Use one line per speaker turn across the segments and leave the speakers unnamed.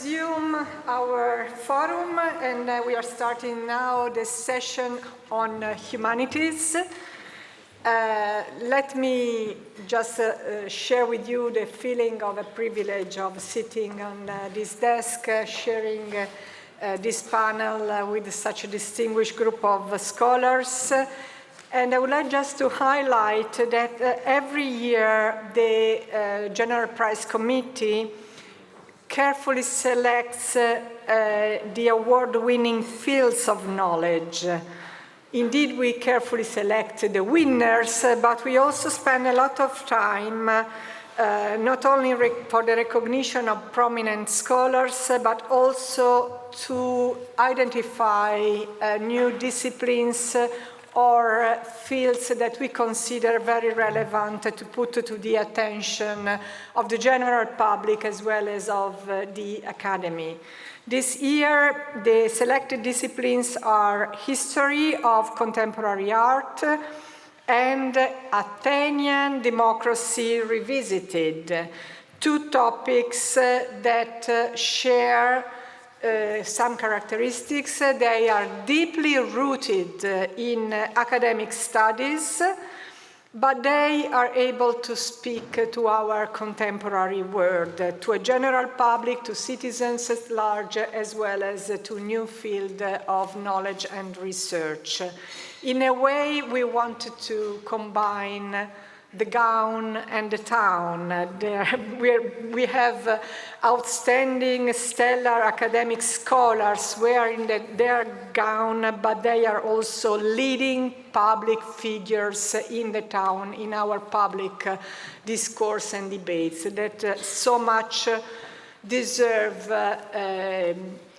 Resume our forum, and we are starting now the session on humanities. Let me just share with you the feeling of a privilege of sitting on this desk, sharing this panel with such a distinguished group of scholars. And I would like just to highlight that every year the General Prize Committee carefully selects the award-winning fields of knowledge. Indeed, we carefully select the winners, but we also spend a lot of time not only for the recognition of prominent scholars, but also to identify new disciplines or fields that we consider very relevant to put to the attention of the general public as well as of the academy. This year, the selected disciplines are history of contemporary art and Athenian democracy revisited, two topics that share some characteristics. They are deeply rooted in academic studies, but they are able to speak to our contemporary world, to a general public, to citizens at large, as well as to new field of knowledge and research. In a way, we wanted to combine the gown and the town. We have outstanding, stellar academic scholars wearing their gown, but they are also leading public figures in the town, in our public discourse and debates that so much deserve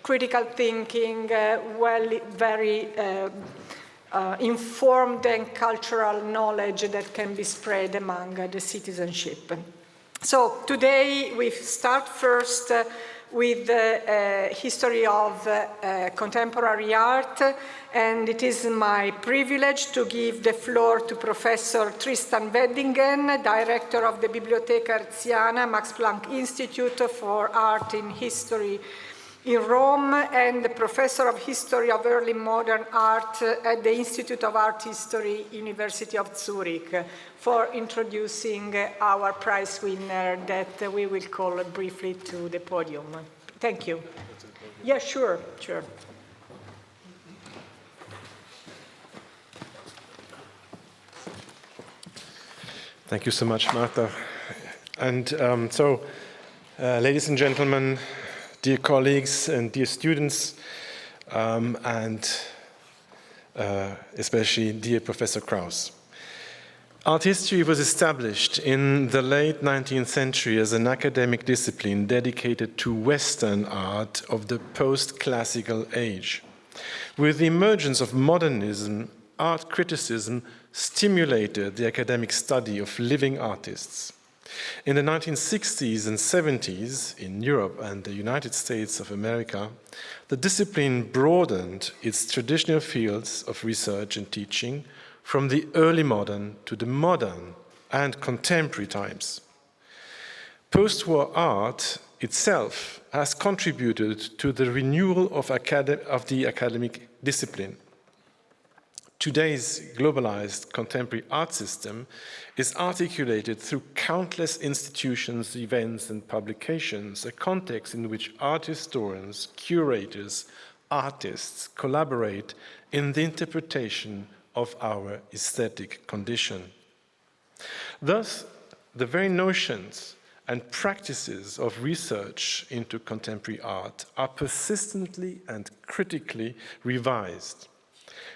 critical thinking, very informed and cultural knowledge that can be spread among the citizenship. So today we start first with the history of contemporary art, and it is my privilege to give the floor to Professor Tristan Weddingen, Director of the Biblioteca Hertziana, Max Planck Institute for Art in History in Rome, and the Professor of History of Early Modern Art at the Institute of Art History, University of Zurich, for introducing our prize winner that we will call briefly to the podium. Thank you. Yeah, sure.
Thank you so much, Martha. And ladies and gentlemen, dear colleagues and dear students, and especially dear Professor Krauss. Art history was established in the late 19th century as an academic discipline dedicated to Western art of the post-classical age. With the emergence of modernism, art criticism stimulated the academic study of living artists. In the 1960s and 70s, in Europe and the United States of America, the discipline broadened its traditional fields of research and teaching from the early modern to the modern and contemporary times. Post-war art itself has contributed to the renewal of the academic discipline. today's globalized contemporary art system is articulated through countless institutions, events, and publications, a context in which art historians, curators, artists collaborate in the interpretation of our aesthetic condition. Thus, the very notions and practices of research into contemporary art are persistently and critically revised.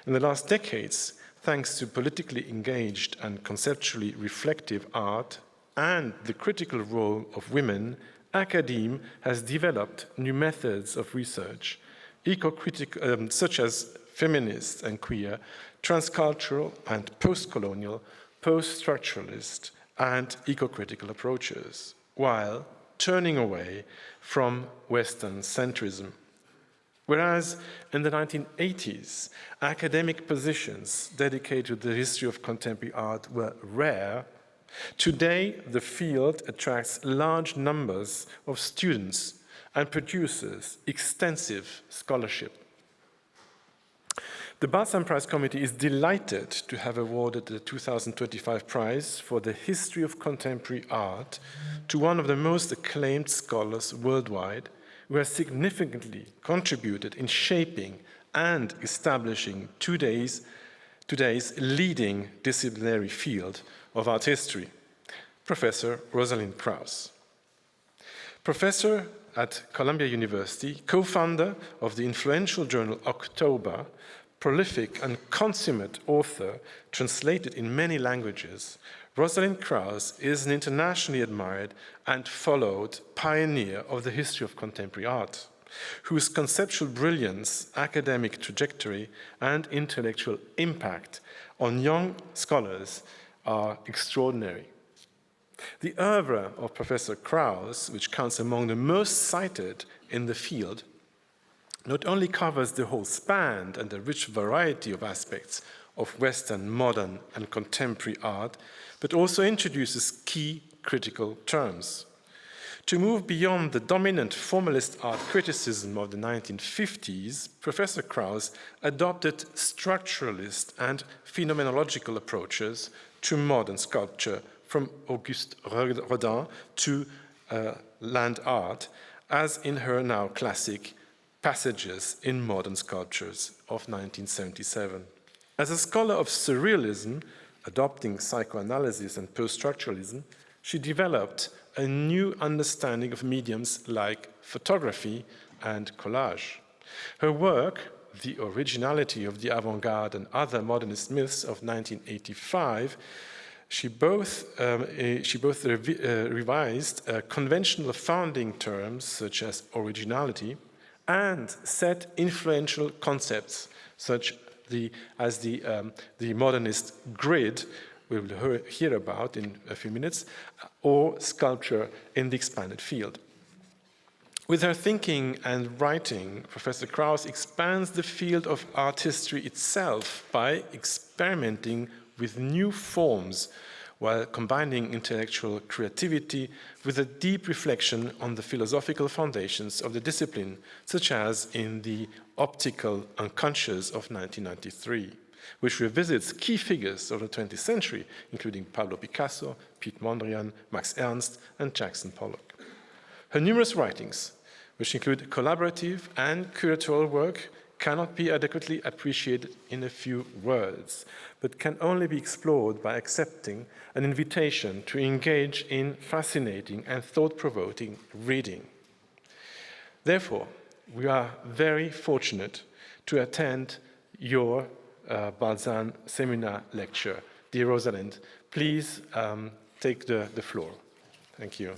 In the last decades, thanks to politically engaged and conceptually reflective art and the critical role of women, academia has developed new methods of research, such as feminist and queer, transcultural and post-colonial, post-structuralist, and eco-critical approaches, while turning away from Western centrism. Whereas in the 1980s, academic positions dedicated to the history of contemporary art were rare, today the field attracts large numbers of students and produces extensive scholarship. The Balzan Prize Committee is delighted to have awarded the 2025 prize for the history of contemporary art to one of the most acclaimed scholars worldwide, who has significantly contributed in shaping and establishing today's leading disciplinary field of art history, Professor Rosalind Krauss. Professor at Columbia University, co-founder of the influential journal October, prolific and consummate author translated in many languages, Rosalind Krauss is an internationally admired and followed pioneer of the history of contemporary art, whose conceptual brilliance, academic trajectory, and intellectual impact on young scholars are extraordinary. The oeuvre of Professor Krauss, which counts among the most cited in the field, not only covers the whole span and the rich variety of aspects of Western, modern, and contemporary art, but also introduces key critical terms. To move beyond the dominant formalist art criticism of the 1950s, Professor Krauss adopted structuralist and phenomenological approaches to modern sculpture, from Auguste Rodin to land art, as in her now classic Passages in Modern Sculptures of 1977. As a scholar of surrealism, adopting psychoanalysis and post-structuralism, she developed a new understanding of mediums like photography and collage. Her work, The Originality of the Avant-Garde and Other Modernist Myths of 1985, she both revised conventional founding terms such as originality and set influential concepts such as the modernist grid, we will hear about in a few minutes, or sculpture in the expanded field. With her thinking and writing, Professor Krauss expands the field of art history itself by experimenting with new forms while combining intellectual creativity with a deep reflection on the philosophical foundations of the discipline, such as in the Optical Unconscious of 1993, which revisits key figures of the 20th century, including Pablo Picasso, Piet Mondrian, Max Ernst, and Jackson Pollock. Her numerous writings, which include collaborative and curatorial work, cannot be adequately appreciated in a few words, but can only be explored by accepting an invitation to engage in fascinating and thought-provoking reading. Therefore, we are very fortunate to attend your Balzan seminar lecture. Dear Rosalind, please take the floor. Thank you.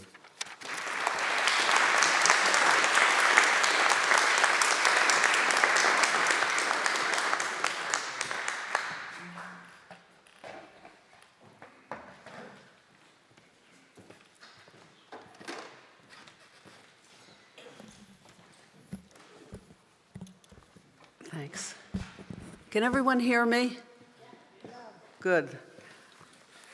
Thanks. Can everyone hear me? Good.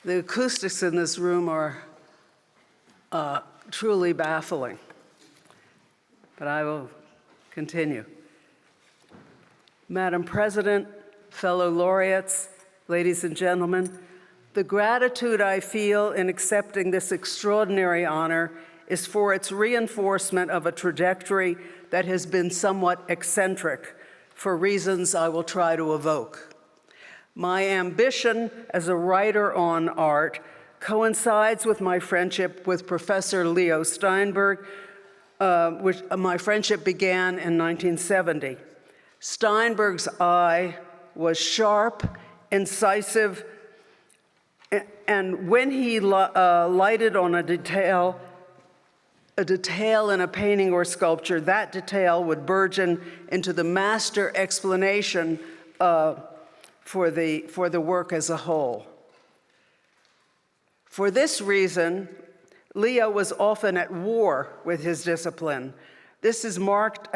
The acoustics in this room are truly baffling, but I will continue. Madam President, fellow laureates, ladies and gentlemen, the gratitude I feel in accepting this extraordinary honor is for its reinforcement of a trajectory that has been somewhat eccentric for reasons I will try to evoke. My ambition as a writer on art coincides with my friendship with Professor Leo Steinberg, which my friendship began in 1970. Steinberg's eye was sharp, incisive, and when he lighted on a detail in a painting or sculpture, that detail would burgeon into the master explanation for the work as a whole. For this reason, Leo was often at war with his discipline. This is marked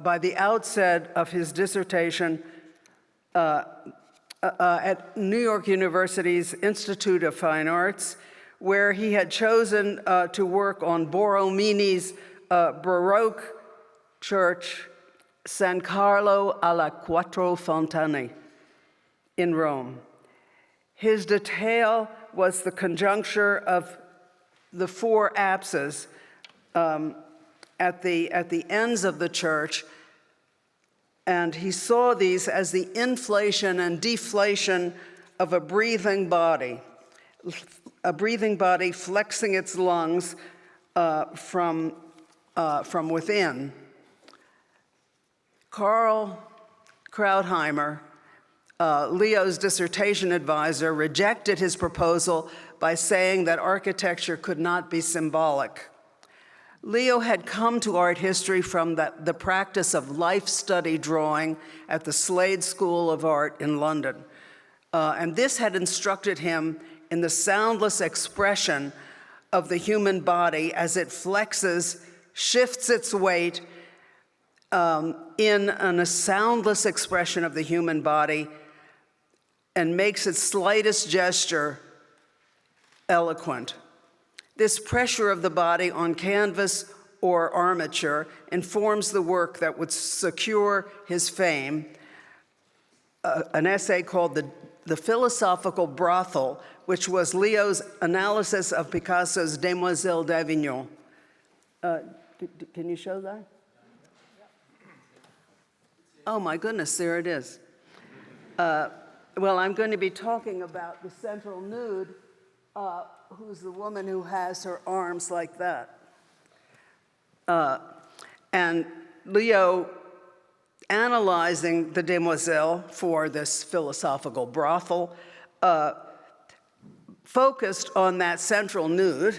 by the outset of his dissertation at New York University's Institute of Fine Arts, where he had chosen to work on Borromini's Baroque church, San Carlo alla Quattro Fontane in Rome. His detail was the conjuncture of the four apses at the ends of the church, and he saw these as the inflation and deflation of a breathing body flexing its lungs from within. Karl Krautheimer, Leo's dissertation advisor, rejected his proposal by saying that architecture could not be symbolic. Leo had come to art history from the practice of life study drawing at the Slade School of Art in London. And this had instructed him in the soundless expression of the human body as it flexes, shifts its weight in a soundless expression of the human body and makes its slightest gesture eloquent. This pressure of the body on canvas or armature informs the work that would secure his fame, an essay called The Philosophical Brothel, which was Leo's analysis of Picasso's Demoiselles d'Avignon. Can you show that? Oh my goodness, there it is. Well, I'm going to be talking about the central nude, who's the woman who has her arms like that. And Leo, analyzing the Demoiselles for this philosophical brothel, focused on that central nude,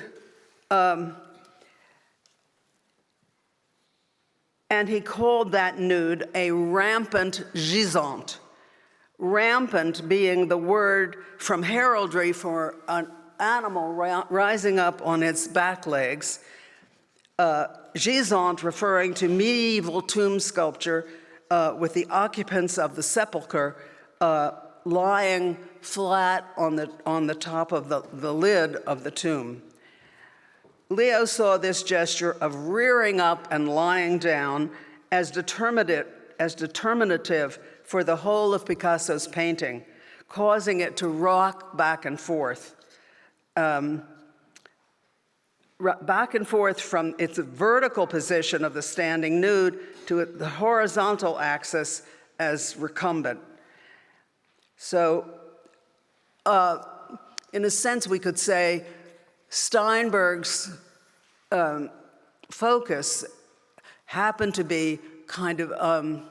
and he called that nude a rampant gisante. Rampant being the word from heraldry for an animal rising up on its back legs. Gisante referring to medieval tomb sculpture with the occupants of the sepulcher lying flat on the top of the lid of the tomb. Leo saw this gesture of rearing up and lying down as determinative for the whole of Picasso's painting, causing it to rock back and forth. Back and forth from its vertical position of the standing nude to the horizontal axis as recumbent. So, in a sense, we could say Steinberg's focus happened to be kind of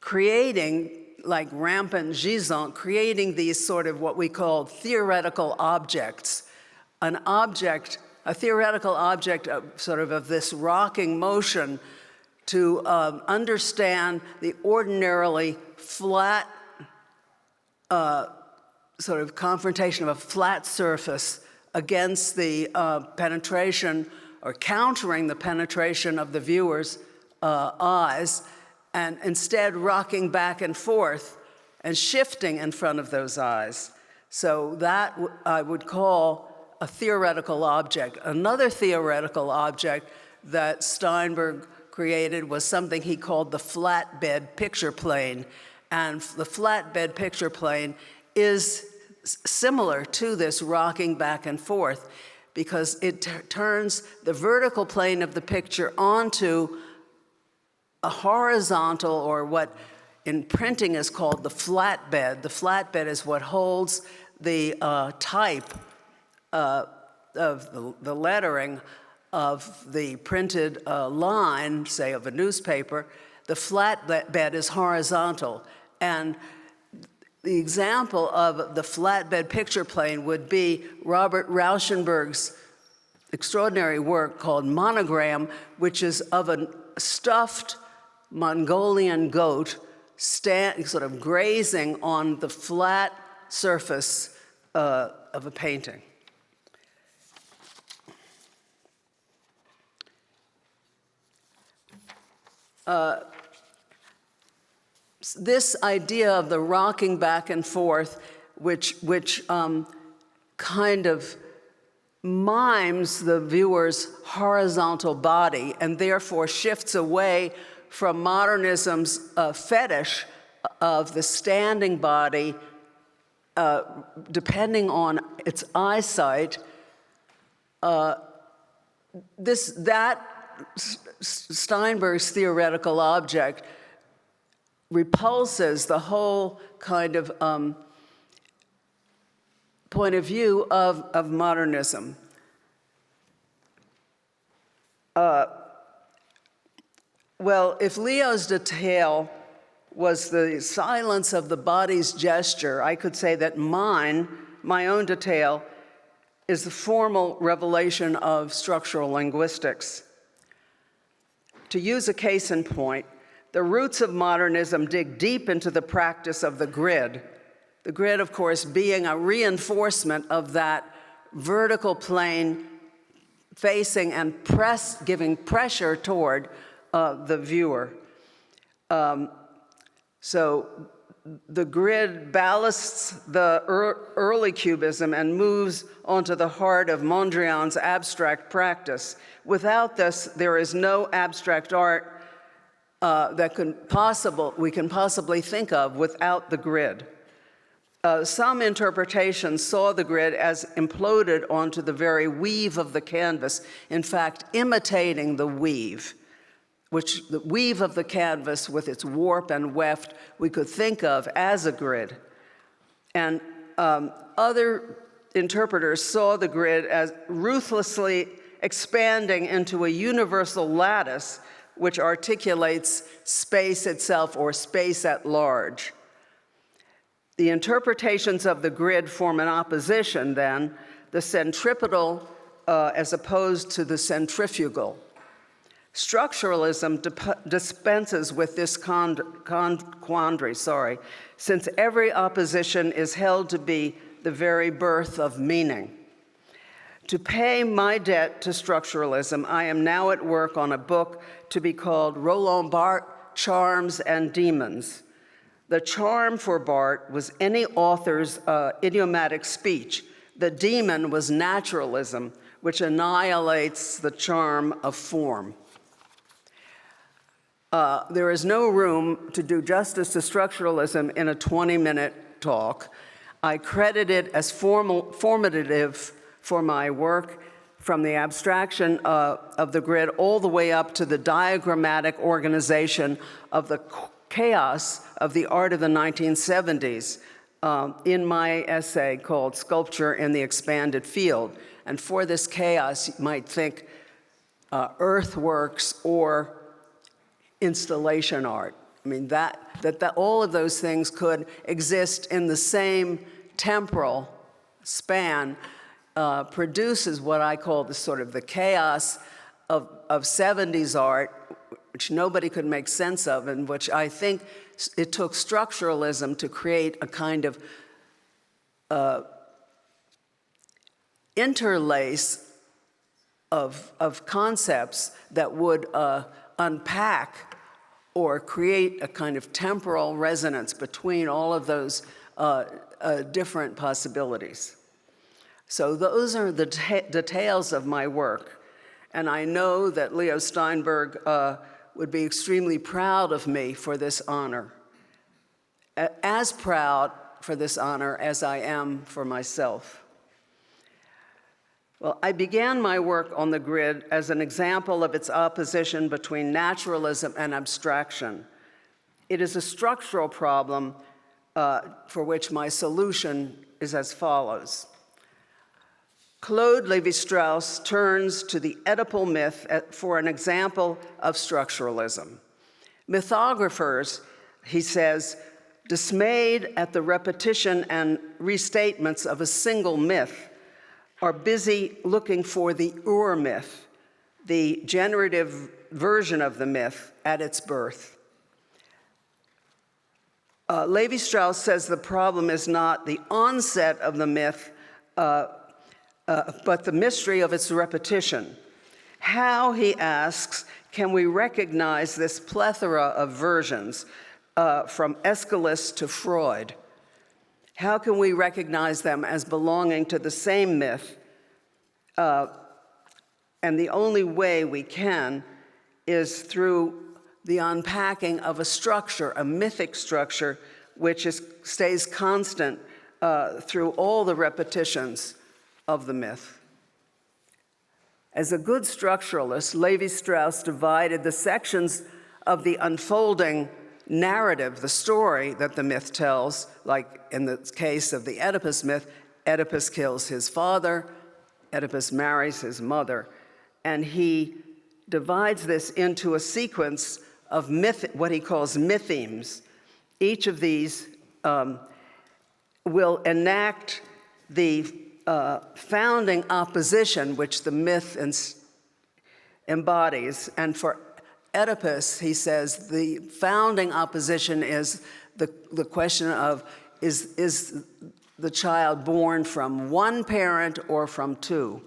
creating, like rampant gisant, creating these sort of what we call theoretical objects. A theoretical object of this rocking motion to understand the ordinarily flat sort of confrontation of a flat surface against the penetration or countering the penetration of the viewer's eyes, and instead rocking back and forth and shifting in front of those eyes. So that I would call a theoretical object. Another theoretical object that Steinberg created was something he called the flatbed picture plane. And the flatbed picture plane is similar to this rocking back and forth because it turns the vertical plane of the picture onto a horizontal, or what in printing is called the flatbed. The flatbed is what holds the type of the lettering of the printed line, say of a newspaper. The flatbed is horizontal. And the example of the flatbed picture plane would be Robert Rauschenberg's extraordinary work called Monogram, which is of a stuffed Mongolian goat sort of grazing on the flat surface of a painting. This idea of the rocking back and forth, which kind of mimes the viewer's horizontal body and therefore shifts away from modernism's fetish of the standing body, depending on its eyesight. Steinberg's theoretical object repulses the whole kind of point of view of modernism. Well, if Leo's detail was the silence of the body's gesture, I could say that my own detail, is the formal revelation of structural linguistics. To use a case in point, the roots of modernism dig deep into the practice of the grid. The grid, of course, being a reinforcement of that vertical plane facing and giving pressure toward the viewer. So the grid ballasts the early Cubism and moves onto the heart of Mondrian's abstract practice. Without this, there is no abstract art that we can possibly think of without the grid. Some interpretations saw the grid as imploded onto the very weave of the canvas, in fact, imitating the weave, which the weave of the canvas with its warp and weft we could think of as a grid. And other interpreters saw the grid as ruthlessly expanding into a universal lattice which articulates space itself or space at large. The interpretations of the grid form an opposition, then, the centripetal as opposed to the centrifugal. Structuralism dispenses with this quandary, since every opposition is held to be the very birth of meaning. To pay my debt to structuralism, I am now at work on a book to be called Roland Barthes, Charms and Demons. The charm for Barthes was any author's idiomatic speech. The demon was naturalism, which annihilates the charm of form. There is no room to do justice to structuralism in a 20-minute talk. I credit it as formative for my work, from the abstraction of the grid all the way up to the diagrammatic organization of the chaos of the art of the 1970s in my essay called Sculpture in the Expanded Field. And for this chaos, you might think earthworks or installation art. I mean, that all of those things could exist in the same temporal span produces what I call the sort of the chaos of 70s art, which nobody could make sense of, and which I think it took structuralism to create a kind of interlace of concepts that would unpack or create a kind of temporal resonance between all of those different possibilities. So those are the details of my work. And I know that Leo Steinberg would be extremely proud of me for this honor. as proud for this honor as I am for myself. Well, I began my work on the grid as an example of its opposition between naturalism and abstraction. It is a structural problem for which my solution is as follows. Claude Lévi-Strauss turns to the Oedipal myth for an example of structuralism. Mythographers, he says, dismayed at the repetition and restatements of a single myth, are busy looking for the ur-myth, the generative version of the myth at its birth. Lévi-Strauss says the problem is not the onset of the myth, but the mystery of its repetition. How, he asks, can we recognize this plethora of versions from Aeschylus to Freud? How can we recognize them as belonging to the same myth? And the only way we can is through the unpacking of a structure, a mythic structure, which stays constant through all the repetitions of the myth. As a good structuralist, Lévi-Strauss divided the sections of the unfolding narrative, the story that the myth tells, like in the case of the Oedipus myth, Oedipus kills his father, Oedipus marries his mother, and he divides this into a sequence of what he calls mythemes. Each of these will enact the founding opposition which the myth embodies. And for Oedipus, he says, the founding opposition is the question of, is the child born from one parent or from two?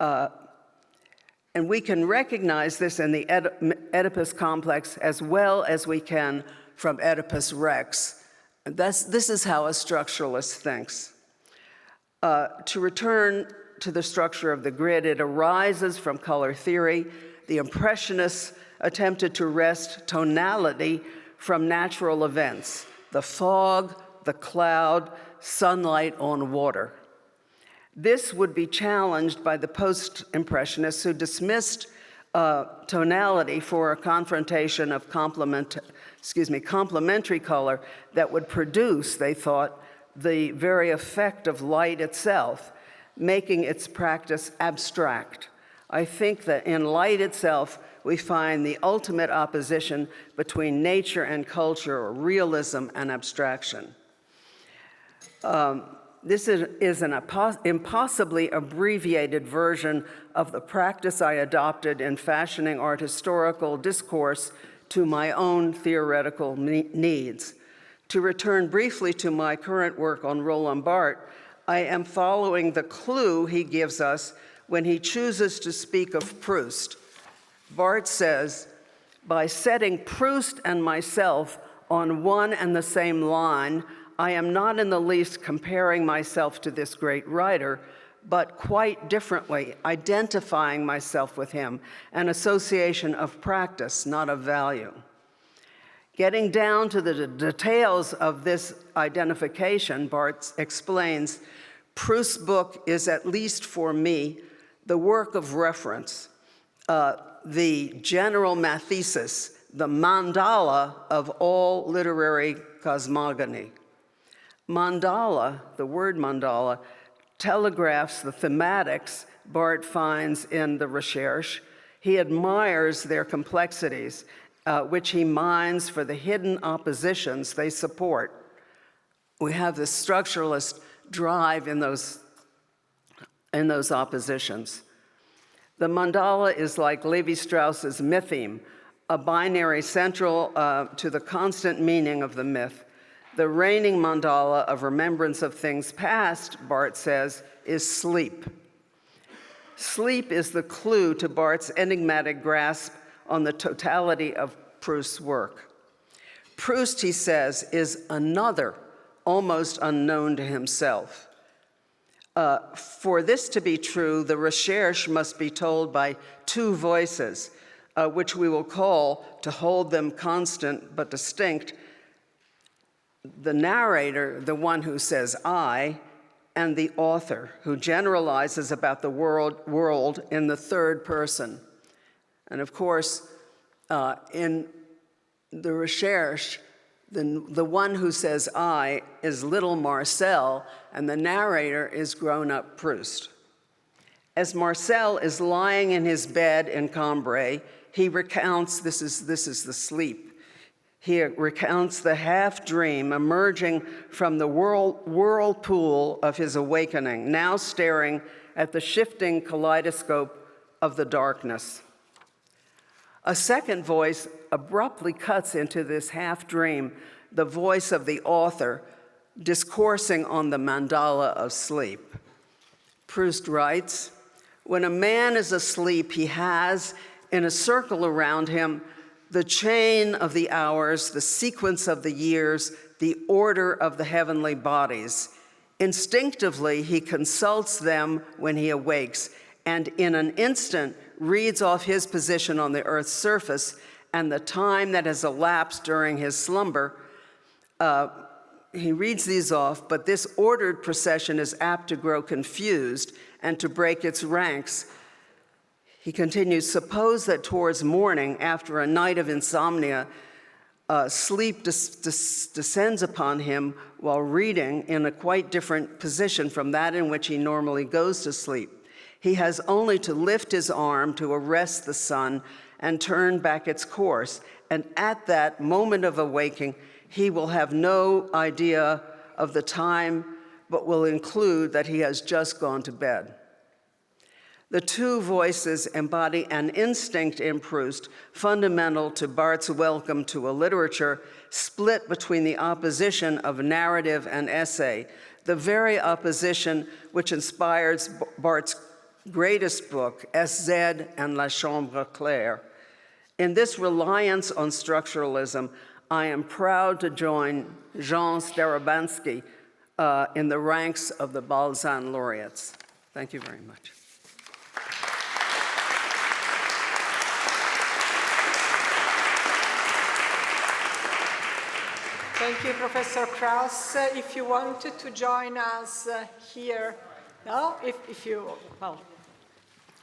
And we can recognize this in the Oedipus complex as well as we can from Oedipus Rex. This is how a structuralist thinks. To return to the structure of the grid, it arises from color theory. The Impressionists attempted to wrest tonality from natural events, the fog, the cloud, sunlight on water. This would be challenged by the post-Impressionists who dismissed tonality for a confrontation of complementary color that would produce, they thought, the very effect of light itself, making its practice abstract. I think that in light itself, we find the ultimate opposition between nature and culture, or realism and abstraction. This is an impossibly abbreviated version of the practice I adopted in fashioning art historical discourse to my own theoretical needs. To return briefly to my current work on Roland Barthes, I am following the clue he gives us when he chooses to speak of Proust. Barthes says, by setting Proust and myself on one and the same line, I am not in the least comparing myself to this great writer, but quite differently identifying myself with him, an association of practice, not of value. Getting down to the details of this identification, Barthes explains, Proust's book is, at least for me, the work of reference, the general mathesis, the mandala of all literary cosmogony. Mandala, the word mandala, telegraphs the thematics Barthes finds in the Recherche. He admires their complexities, which he mines for the hidden oppositions they support. We have this structuralist drive in those oppositions. The mandala is like Lévi-Strauss's mytheme, a binary central to the constant meaning of the myth. The reigning mandala of remembrance of things past, Barthes says, is sleep. Sleep is the clue to Barthes' enigmatic grasp on the totality of Proust's work. Proust, he says, is another, almost unknown to himself. For this to be true, the Recherche must be told by two voices, which we will call, to hold them constant but distinct, the narrator, the one who says I, and the author, who generalizes about the world in the third person. And of course, in the recherche, the one who says I is little Marcel, and the narrator is grown-up Proust. As Marcel is lying in his bed in Cambrai, he recounts, this is the sleep, he recounts the half-dream emerging from the whirlpool of his awakening, now staring at the shifting kaleidoscope of the darkness. A second voice abruptly cuts into this half-dream, the voice of the author discoursing on the mandala of sleep. Proust writes, "When a man is asleep, he has, in a circle around him, the chain of the hours, the sequence of the years, the order of the heavenly bodies. Instinctively, he consults them when he awakes, and in an instant reads off his position on the earth's surface and the time that has elapsed during his slumber. He reads these off, but this ordered procession is apt to grow confused and to break its ranks." He continues, "Suppose that towards morning, after a night of insomnia, sleep descends upon him while reading in a quite different position from that in which he normally goes to sleep. He has only to lift his arm to arrest the sun and turn back its course, and at that moment of awaking, he will have no idea of the time, but will include that he has just gone to bed." The two voices embody an instinct in Proust, fundamental to Barthes's welcome to a literature split between the opposition of narrative and essay, the very opposition which inspires Barthes's greatest book, SZ and La Chambre Claire. In this reliance on structuralism, I am proud to join Jean Starabansky in the ranks of the Balzan laureates. Thank you very much.
Thank you, Professor Krauss. If you wanted to join us here, no? If you, well,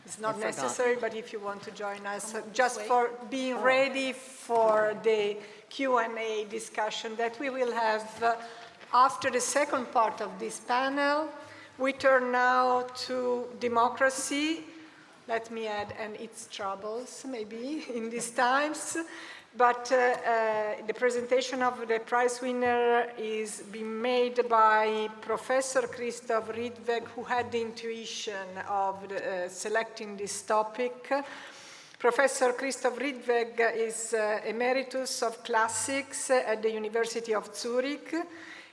it's not necessary, but if you want to join us, just for being ready for the Q&A discussion that we will have after the second part of this panel. We turn now to democracy, let me add, and its troubles, maybe, in these times. But the presentation of the prize winner is being made by Professor Christoph Riedweg, who had the intuition of selecting this topic. Professor Christoph Riedweg is Emeritus of Classics at the University of Zurich,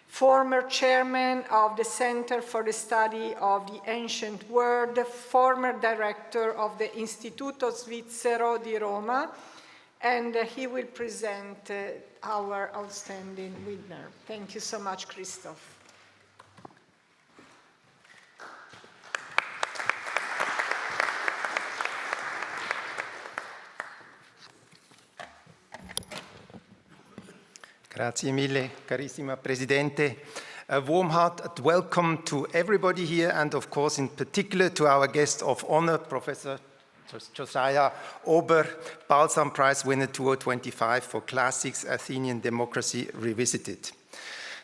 former chairman of the Center for the Study of the Ancient World, former director of the Istituto Svizzero di Roma, and he will present our outstanding winner. Thank you so much, Christoph.
Grazie mille, carissima Presidente. A warm-hearted welcome to everybody here, and of course, in particular, to our guest of honor, Professor Josiah Ober, Balzan Prize winner 2025 for Classics, Athenian Democracy Revisited.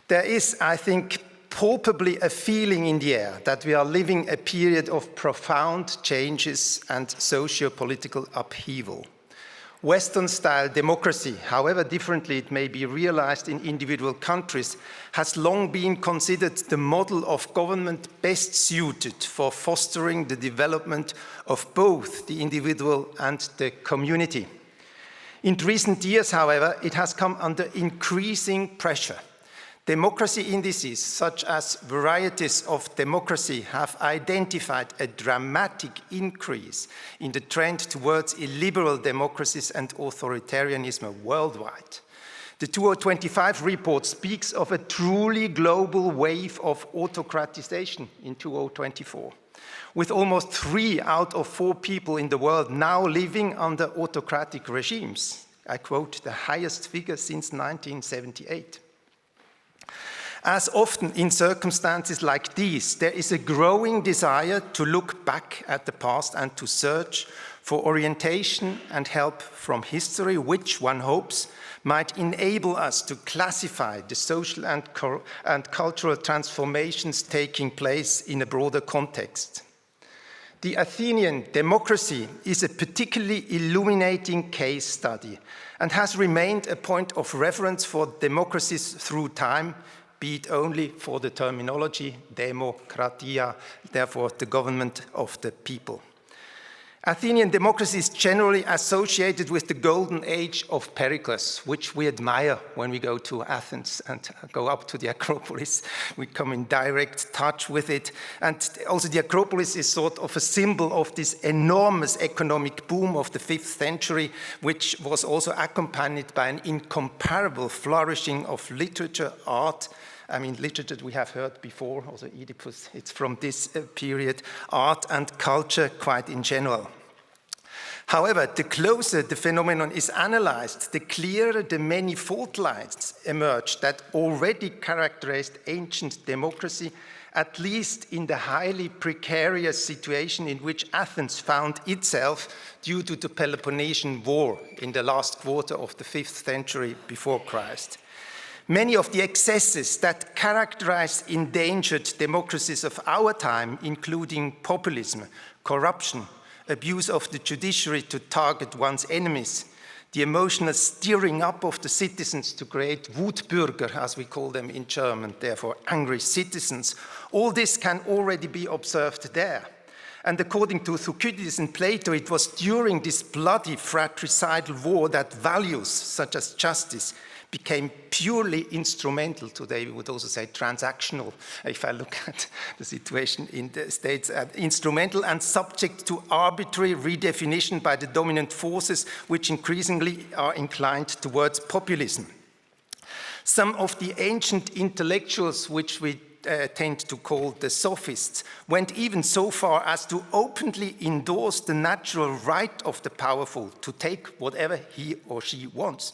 There is, I think, palpably a feeling in the air that we are living a period of profound changes and socio-political upheaval. Western-style democracy, however differently it may be realized in individual countries, has long been considered the model of government best suited for fostering the development of both the individual and the community. In recent years, however, it has come under increasing pressure. Democracy indices, such as Varieties of Democracy, have identified a dramatic increase in the trend towards illiberal democracies and authoritarianism worldwide. The 2025 report speaks of a truly global wave of autocratization in 2024, with almost 3 out of 4 people in the world now living under autocratic regimes. I quote, the highest figure since 1978. As often in circumstances like these, there is a growing desire to look back at the past and to search for orientation and help from history, which one hopes might enable us to classify the social and cultural transformations taking place in a broader context. The Athenian democracy is a particularly illuminating case study and has remained a point of reference for democracies through time, be it only for the terminology, demokratia, therefore the government of the people. Athenian democracy is generally associated with the golden age of Pericles, which we admire when we go to Athens and go up to the Acropolis. We come in direct touch with it. And also the Acropolis is sort of a symbol of this enormous economic boom of the 5th century, which was also accompanied by an incomparable flourishing of literature, art. I mean, literature we have heard before, also Oedipus, it's from this period, art and culture quite in general. However, the closer the phenomenon is analyzed, the clearer the many fault lines emerge that already characterized ancient democracy, at least in the highly precarious situation in which Athens found itself due to the Peloponnesian War in the last quarter of the 5th century before Christ. Many of the excesses that characterize endangered democracies of our time, including populism, corruption, abuse of the judiciary to target one's enemies, the emotional stirring up of the citizens to create Wutbürger, as we call them in German, therefore angry citizens, all this can already be observed there. And according to Thucydides and Plato, it was during this bloody fratricidal war that values such as justice became purely instrumental. Today we would also say transactional, if I look at the situation in the States, instrumental and subject to arbitrary redefinition by the dominant forces, which increasingly are inclined towards populism. Some of the ancient intellectuals, which we tend to call the sophists, went even so far as to openly endorse the natural right of the powerful to take whatever he or she wants,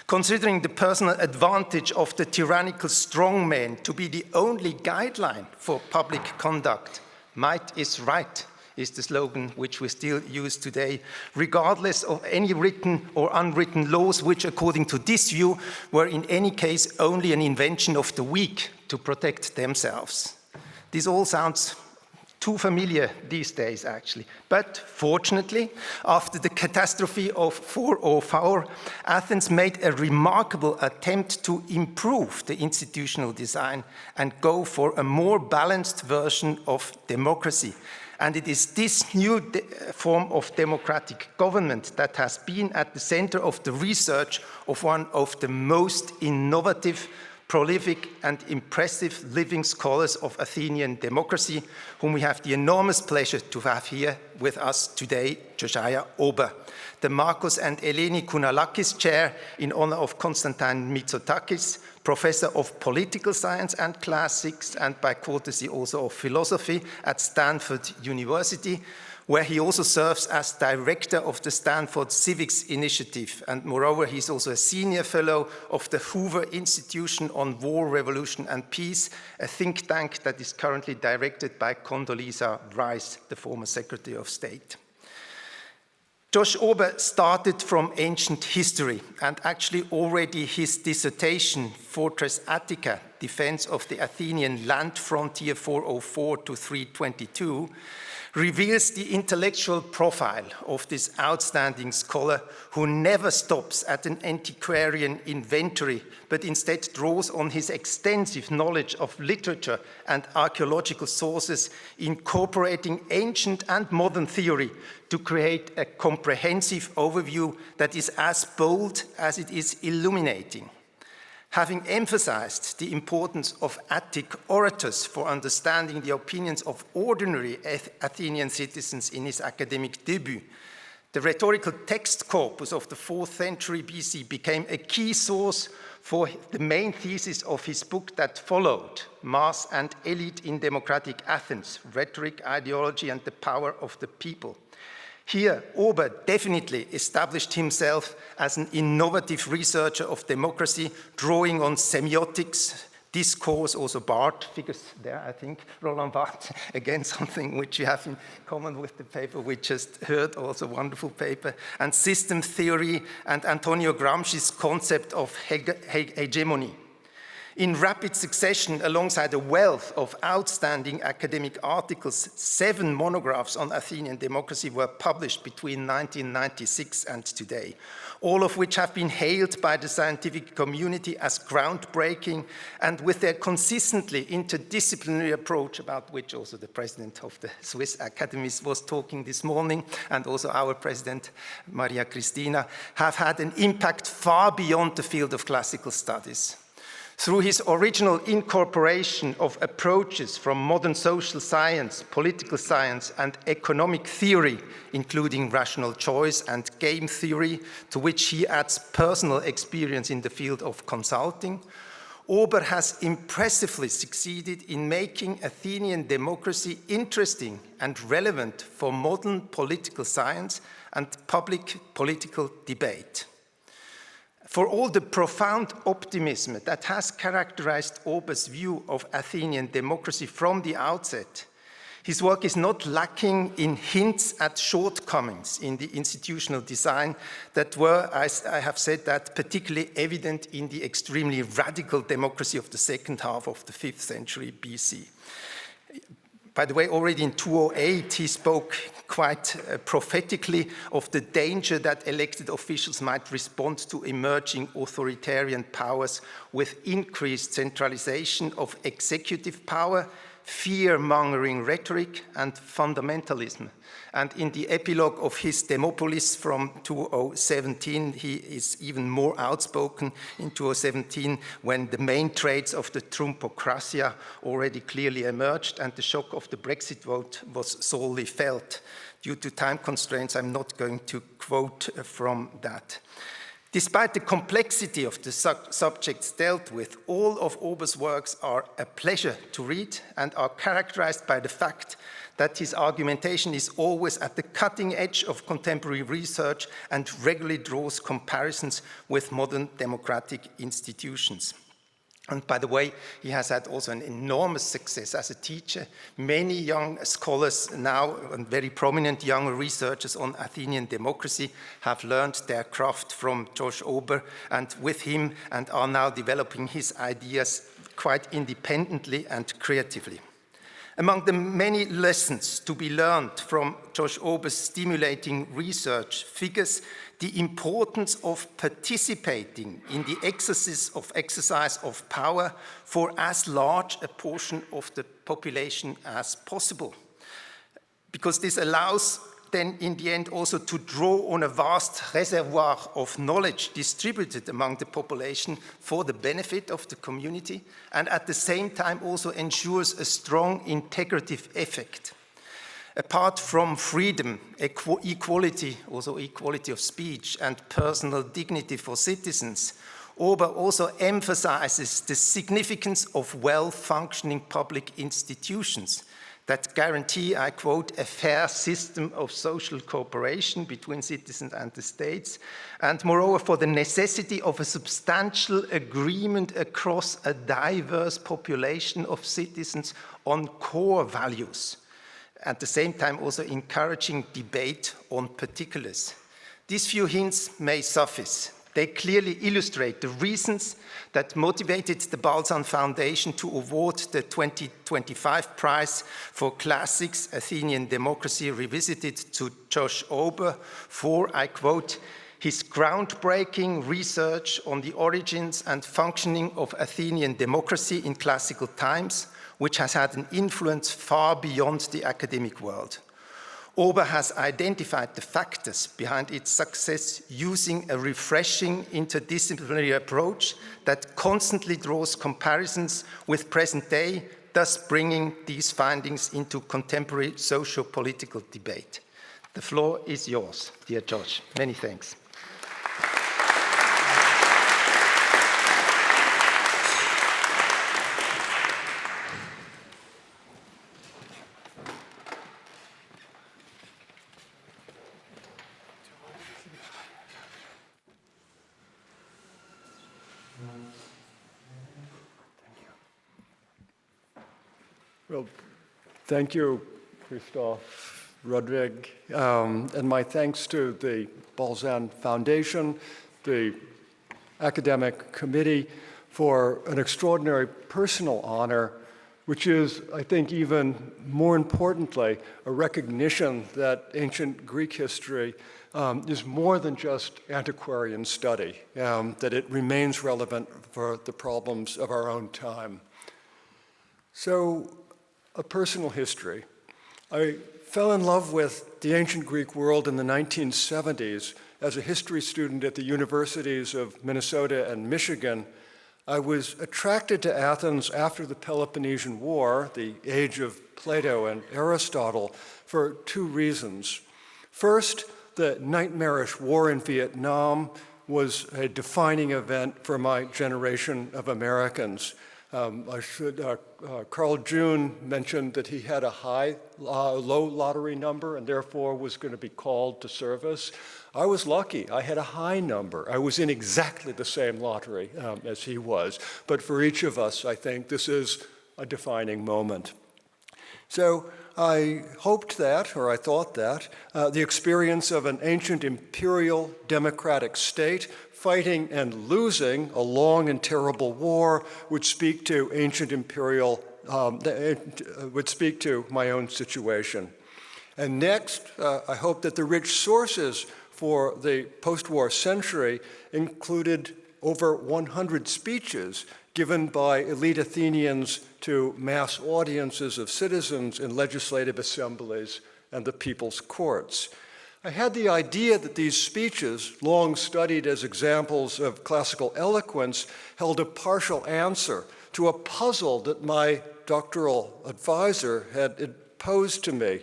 considering the personal advantage of the tyrannical strongman to be the only guideline for public conduct. Might is right is the slogan which we still use today, regardless of any written or unwritten laws which, according to this view, were in any case only an invention of the weak to protect themselves. This all sounds too familiar these days, actually. But fortunately, after the catastrophe of 404, Athens made a remarkable attempt to improve the institutional design and go for a more balanced version of democracy. And it is this new form of democratic government that has been at the center of the research of one of the most innovative, prolific and impressive living scholars of Athenian democracy, whom we have the enormous pleasure to have here with us today, Josiah Ober, the Marcos and Eleni Kounalakis Chair in honor of Konstantin Mitsotakis, Professor of Political Science and Classics, and by courtesy also of Philosophy at Stanford University, where he also serves as director of the Stanford Civics Initiative. And moreover, he's also a senior fellow of the Hoover Institution on War, Revolution and Peace, a think tank that is currently directed by Condoleezza Rice, the former Secretary of State. Josh Ober started from ancient history, and actually already his dissertation, Fortress Attica, Defense of the Athenian Land Frontier 404 to 322, reveals the intellectual profile of this outstanding scholar who never stops at an antiquarian inventory, but instead draws on his extensive knowledge of literature and archaeological sources, incorporating ancient and modern theory to create a comprehensive overview that is as bold as it is illuminating. Having emphasized the importance of Attic orators for understanding the opinions of ordinary Athenian citizens in his academic debut, the rhetorical text corpus of the 4th century BC became a key source for the main thesis of his book that followed, Mass and Elite in Democratic Athens, Rhetoric, Ideology and the Power of the People. Here, Ober definitely established himself as an innovative researcher of democracy, drawing on semiotics, discourse, also Barthes figures there, I think, Roland Barthes, again, something which you have in common with the paper we just heard, also wonderful paper, and system theory, and Antonio Gramsci's concept of hegemony. In rapid succession, alongside a wealth of outstanding academic articles, 7 monographs on Athenian democracy were published between 1996 and today, all of which have been hailed by the scientific community as groundbreaking, and with their consistently interdisciplinary approach, about which also the president of the Swiss Academies was talking this morning, and also our president, Maria Cristina, have had an impact far beyond the field of classical studies. Through his original incorporation of approaches from modern social science, political science, and economic theory, including rational choice and game theory, to which he adds personal experience in the field of consulting, Ober has impressively succeeded in making Athenian democracy interesting and relevant for modern political science and public political debate. For all the profound optimism that has characterized Ober's view of Athenian democracy from the outset, his work is not lacking in hints at shortcomings in the institutional design that were, as I have said, that particularly evident in the extremely radical democracy of the second half of the 5th century BC. By the way, already in 208, he spoke quite prophetically of the danger that elected officials might respond to emerging authoritarian powers with increased centralization of executive power, fear-mongering rhetoric, and fundamentalism. And in the epilogue of his Demopolis from 2017, he is even more outspoken in 2017 when the main traits of the Trumpocracia already clearly emerged and the shock of the Brexit vote was sorely felt. Due to time constraints, I'm not going to quote from that. Despite the complexity of the subjects dealt with, all of Ober's works are a pleasure to read and are characterized by the fact that his argumentation is always at the cutting edge of contemporary research and regularly draws comparisons with modern democratic institutions. And by the way, he has had also an enormous success as a teacher. Many young scholars now, and very prominent young researchers on Athenian democracy, have learned their craft from George Ober and with him, and are now developing his ideas quite independently and creatively. Among the many lessons to be learned from George Ober's stimulating research figures the importance of participating in the exercise of power for as large a portion of the population as possible. Because this allows then in the end also to draw on a vast reservoir of knowledge distributed among the population for the benefit of the community, and at the same time also ensures a strong integrative effect. Apart from freedom, equality, also equality of speech, and personal dignity for citizens, Ober also emphasizes the significance of well-functioning public institutions that guarantee, I quote, a fair system of social cooperation between citizens and the states, and moreover for the necessity of a substantial agreement across a diverse population of citizens on core values, at the same time also encouraging debate on particulars. These few hints may suffice. They clearly illustrate the reasons that motivated the Balzan Foundation to award the 2025 prize for classics Athenian democracy revisited to Josh Ober for, I quote, his groundbreaking research on the origins and functioning of Athenian democracy in classical times, which has had an influence far beyond the academic world. Ober has identified the factors behind its success using a refreshing interdisciplinary approach that constantly draws comparisons with present day, thus bringing these findings into contemporary socio-political debate. The floor is yours, dear George. Many thanks.
Well, thank you, Christoph, Rodrigue, and my thanks to the Balzan Foundation, the academic committee, for an extraordinary personal honor, which is, I think, even more importantly, a recognition that ancient Greek history is more than just antiquarian study, that it remains relevant for the problems of our own time. So, a personal history. I fell in love with the ancient Greek world in the 1970s as a history student at the universities of Minnesota and Michigan. I was attracted to Athens after the Peloponnesian War, the age of Plato and Aristotle, for two reasons. First, the nightmarish war in Vietnam was a defining event for my generation of Americans. Carl June mentioned that he had a low lottery number and therefore was going to be called to service. I was lucky. I had a high number. I was in exactly the same lottery as he was. But for each of us, I think this is a defining moment. So I hoped that, or I thought that, the experience of an ancient imperial democratic state fighting and losing a long and terrible war would speak to ancient imperial, would speak to my own situation. And next, I hope that the rich sources for the post-war century included over 100 speeches given by elite Athenians to mass audiences of citizens in legislative assemblies and the people's courts. I had the idea that these speeches, long studied as examples of classical eloquence, held a partial answer to a puzzle that my doctoral advisor had posed to me.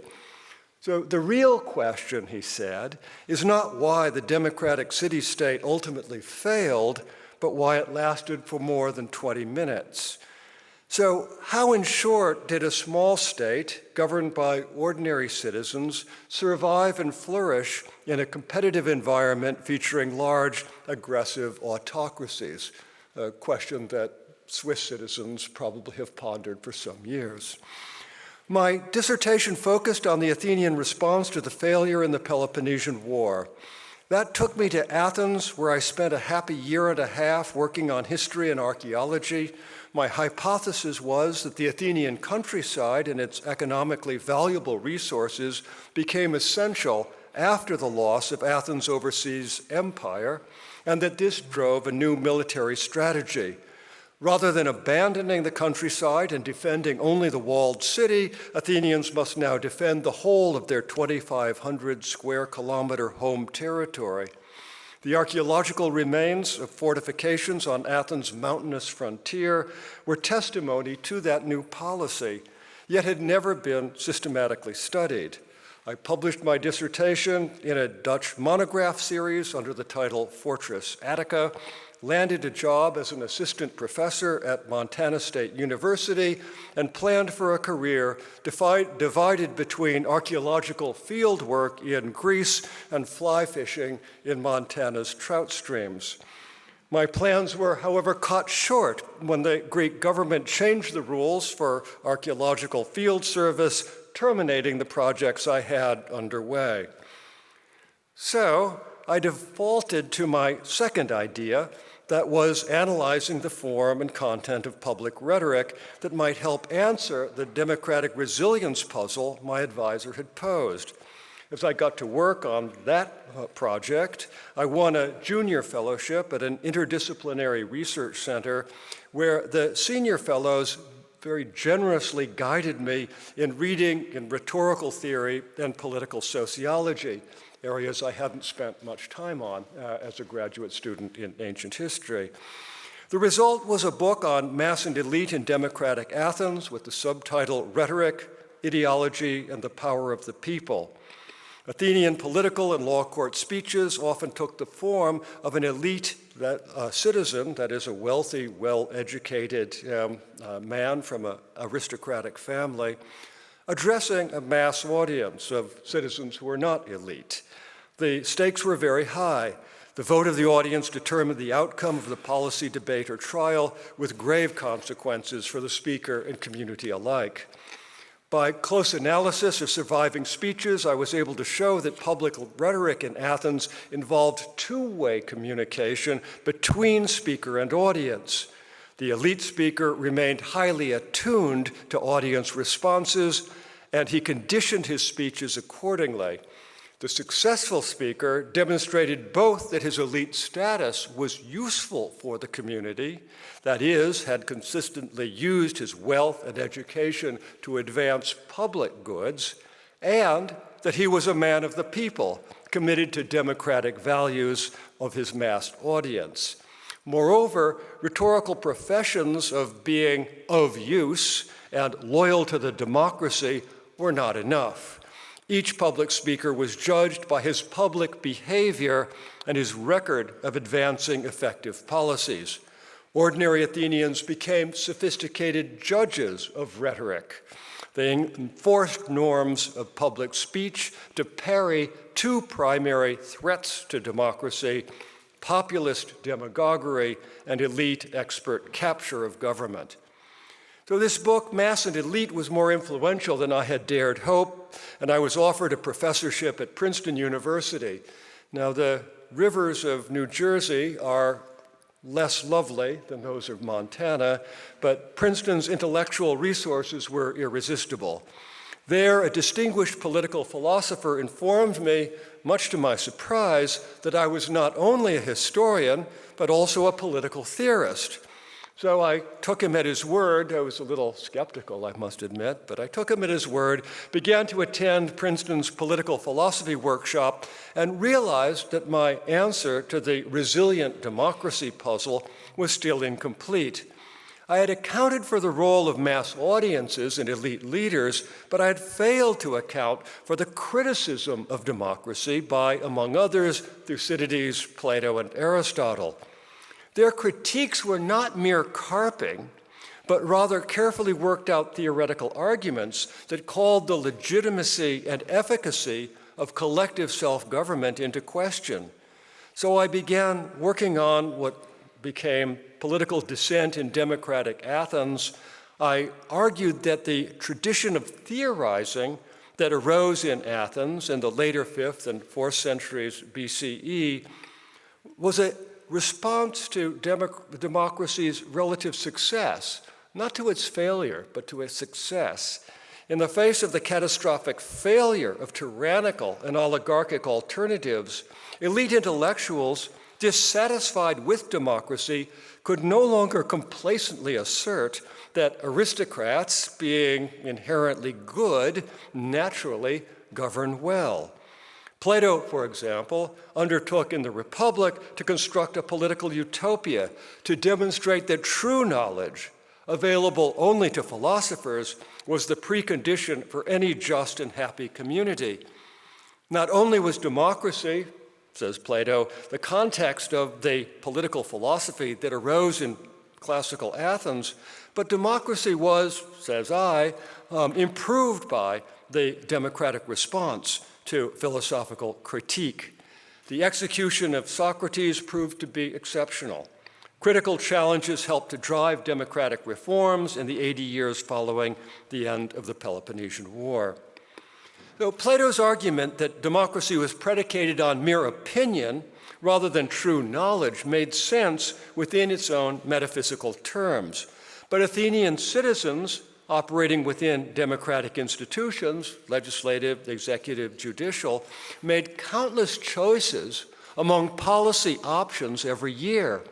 So the real question, he said, is not why the democratic city-state ultimately failed, but why it lasted for more than 20 minutes. So how, in short, did a small state, governed by ordinary citizens, survive and flourish in a competitive environment featuring large, aggressive autocracies? A question that Swiss citizens probably have pondered for some years. My dissertation focused on the Athenian response to the failure in the Peloponnesian War. That took me to Athens, where I spent a happy year and a half working on history and archaeology. My hypothesis was that the Athenian countryside and its economically valuable resources became essential after the loss of Athens' overseas empire, and that this drove a new military strategy. Rather than abandoning the countryside and defending only the walled city, Athenians must now defend the whole of their 2,500 square kilometer home territory. The archaeological remains of fortifications on Athens' mountainous frontier were testimony to that new policy, yet had never been systematically studied. I published my dissertation in a Dutch monograph series under the title Fortress Attica, landed a job as an assistant professor at Montana State University, and planned for a career divided between archaeological field work in Greece and fly fishing in Montana's trout streams. My plans were, however, cut short when the Greek government changed the rules for archaeological field service, terminating the projects I had underway. So I defaulted to my second idea, that was analyzing the form and content of public rhetoric that might help answer the democratic resilience puzzle my advisor had posed. As I got to work on that project, I won a junior fellowship at an interdisciplinary research center where the senior fellows very generously guided me in reading in rhetorical theory and political sociology, areas I hadn't spent much time on as a graduate student in ancient history. The result was a book on mass and elite in democratic Athens with the subtitle Rhetoric, Ideology, and the Power of the People. Athenian political and law court speeches often took the form of an elite citizen, that is a wealthy, well-educated man from an aristocratic family, addressing a mass audience of citizens who were not elite. The stakes were very high. The vote of the audience determined the outcome of the policy debate or trial with grave consequences for the speaker and community alike. By close analysis of surviving speeches, I was able to show that public rhetoric in Athens involved two-way communication between speaker and audience. The elite speaker remained highly attuned to audience responses, and he conditioned his speeches accordingly. The successful speaker demonstrated both that his elite status was useful for the community, that is, had consistently used his wealth and education to advance public goods, and that he was a man of the people, committed to democratic values of his mass audience. Moreover, rhetorical professions of being of use and loyal to the democracy were not enough. Each public speaker was judged by his public behavior and his record of advancing effective policies. Ordinary Athenians became sophisticated judges of rhetoric. They enforced norms of public speech to parry two primary threats to democracy: populist demagoguery and elite expert capture of government. So this book, Mass and Elite, was more influential than I had dared hope, and I was offered a professorship at Princeton University. Now, the rivers of New Jersey are less lovely than those of Montana, but Princeton's intellectual resources were irresistible. There, a distinguished political philosopher informed me, much to my surprise, that I was not only a historian, but also a political theorist. So I took him at his word. I was a little skeptical, I must admit, but I took him at his word, began to attend Princeton's political philosophy workshop, and realized that my answer to the resilient democracy puzzle was still incomplete. I had accounted for the role of mass audiences and elite leaders, but I had failed to account for the criticism of democracy by, among others, Thucydides, Plato, and Aristotle. Their critiques were not mere carping, but rather carefully worked out theoretical arguments that called the legitimacy and efficacy of collective self-government into question. So I began working on what became political dissent in democratic Athens. I argued that the tradition of theorizing that arose in Athens in the later 5th and 4th centuries BCE was a response to democracy's relative success, not to its failure, but to its success. In the face of the catastrophic failure of tyrannical and oligarchic alternatives, elite intellectuals, dissatisfied with democracy, could no longer complacently assert that aristocrats, being inherently good, naturally govern well. Plato, for example, undertook in the Republic to construct a political utopia to demonstrate that true knowledge, available only to philosophers, was the precondition for any just and happy community. Not only was democracy, says Plato, the context of the political philosophy that arose in classical Athens, but democracy was, says I, improved by the democratic response to philosophical critique. The execution of Socrates proved to be exceptional. Critical challenges helped to drive democratic reforms in the 80 years following the end of the Peloponnesian War. So Plato's argument that democracy was predicated on mere opinion rather than true knowledge made sense within its own metaphysical terms. But Athenian citizens operating within democratic institutions, legislative, executive, judicial, made countless choices among policy options every year.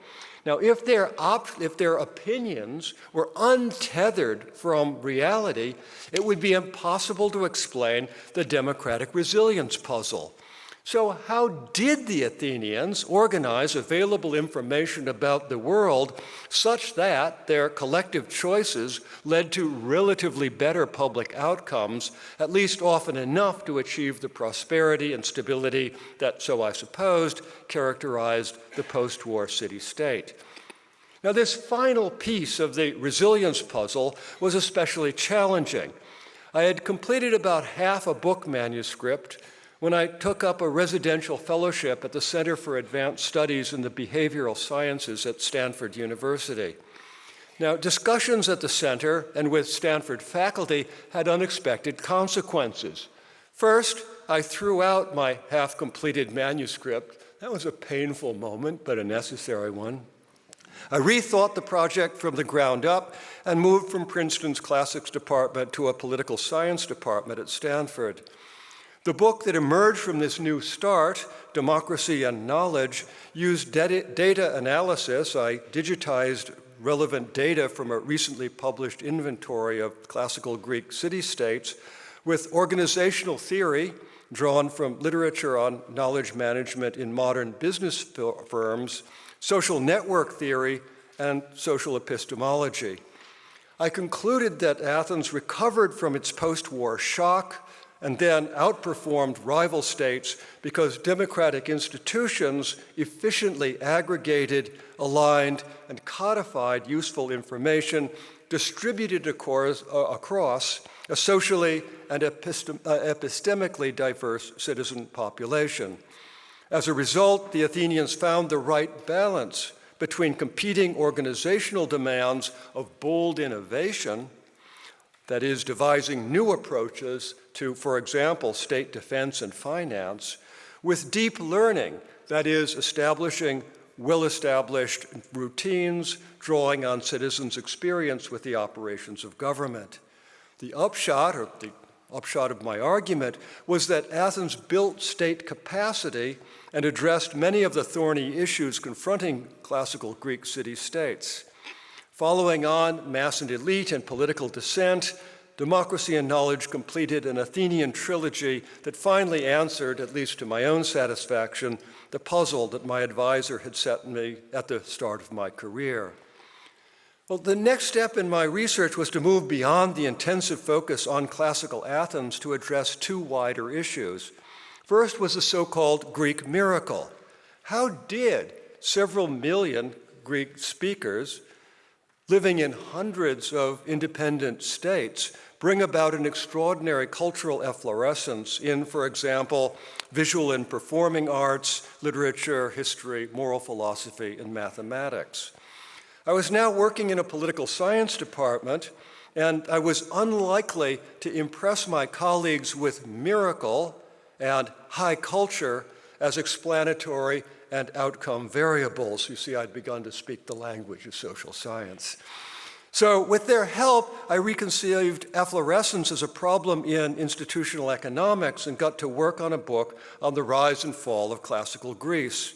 Now, if their opinions were untethered from reality, it would be impossible to explain the democratic resilience puzzle. So how did the Athenians organize available information about the world such that their collective choices led to relatively better public outcomes, at least often enough to achieve the prosperity and stability that, so I supposed, characterized the post-war city-state? Now, this final piece of the resilience puzzle was especially challenging. I had completed about half a book manuscript when I took up a residential fellowship at the Center for Advanced Studies in the Behavioral Sciences at Stanford University. Now, discussions at the center and with Stanford faculty had unexpected consequences. First, I threw out my half-completed manuscript. That was a painful moment, but a necessary one. I rethought the project from the ground up and moved from Princeton's classics department to a political science department at Stanford. The book that emerged from this new start, Democracy and Knowledge, used data analysis. I digitized relevant data from a recently published inventory of classical Greek city-states with organizational theory drawn from literature on knowledge management in modern business firms, social network theory, and social epistemology. I concluded that Athens recovered from its post-war shock and then outperformed rival states because democratic institutions efficiently aggregated, aligned, and codified useful information distributed across a socially and epistemically diverse citizen population. As a result, the Athenians found the right balance between competing organizational demands of bold innovation, that is, devising new approaches to, for example, state defense and finance, with deep learning, that is, establishing well-established routines, drawing on citizens' experience with the operations of government. The upshot of my argument was that Athens built state capacity and addressed many of the thorny issues confronting classical Greek city-states. Following on mass and elite and political dissent, Democracy and Knowledge completed an Athenian trilogy that finally answered, at least to my own satisfaction, the puzzle that my advisor had set me at the start of my career. Well, the next step in my research was to move beyond the intensive focus on classical Athens to address two wider issues. First was the so-called Greek miracle. How did several million Greek speakers living in hundreds of independent states bring about an extraordinary cultural efflorescence in, for example, visual and performing arts, literature, history, moral philosophy, and mathematics? I was now working in a political science department, and I was unlikely to impress my colleagues with miracle and high culture as explanatory and outcome variables. You see, I'd begun to speak the language of social science. So with their help, I reconceived efflorescence as a problem in institutional economics and got to work on a book on the rise and fall of classical Greece.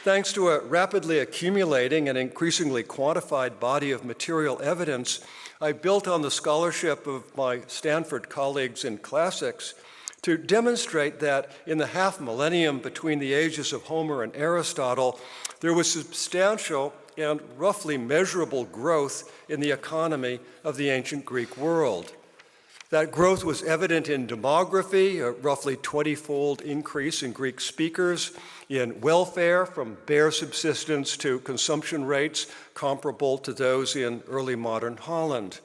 Thanks to a rapidly accumulating and increasingly quantified body of material evidence, I built on the scholarship of my Stanford colleagues in classics to demonstrate that in the half millennium between the ages of Homer and Aristotle, there was substantial and roughly measurable growth in the economy of the ancient Greek world. That growth was evident in demography, a roughly 20-fold increase in Greek speakers, in welfare from bare subsistence to consumption rates comparable to those in early modern Holland.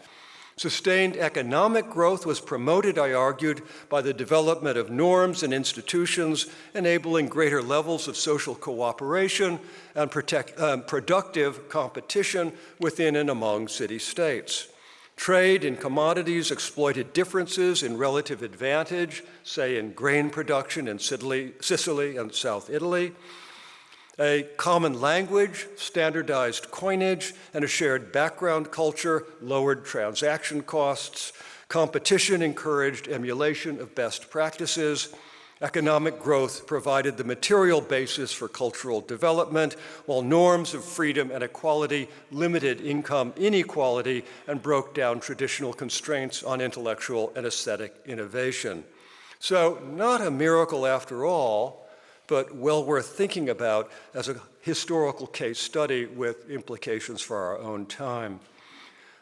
Sustained economic growth was promoted, I argued, by the development of norms and institutions enabling greater levels of social cooperation and productive competition within and among city-states. Trade in commodities exploited differences in relative advantage, say in grain production in Sicily and South Italy. A common language, standardized coinage, and a shared background culture lowered transaction costs. Competition encouraged emulation of best practices. Economic growth provided the material basis for cultural development, while norms of freedom and equality limited income inequality and broke down traditional constraints on intellectual and aesthetic innovation. So, not a miracle after all, but well worth thinking about as a historical case study with implications for our own time.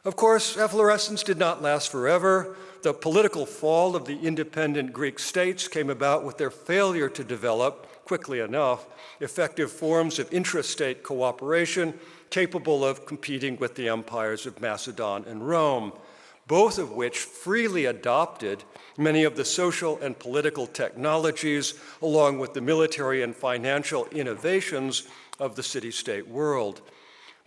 Of course, efflorescence did not last forever. The political fall of the independent Greek states came about with their failure to develop, quickly enough, effective forms of intrastate cooperation capable of competing with the empires of Macedon and Rome, both of which freely adopted many of the social and political technologies along with the military and financial innovations of the city-state world.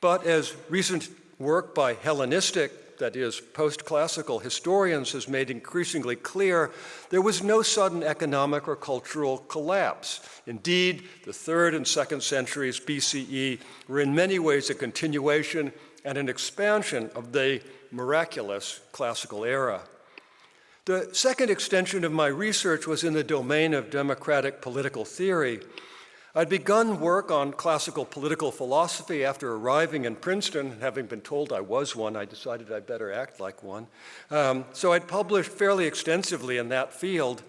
But as recent work by Hellenistic, that is, post-classical historians has made increasingly clear there was no sudden economic or cultural collapse. Indeed, the 3rd and 2nd centuries BCE were in many ways a continuation and an expansion of the miraculous classical era. The second extension of my research was in the domain of democratic political theory. I'd begun work on classical political philosophy after arriving in Princeton, and having been told I was one, I decided I'd better act like one. So I'd published fairly extensively in that field.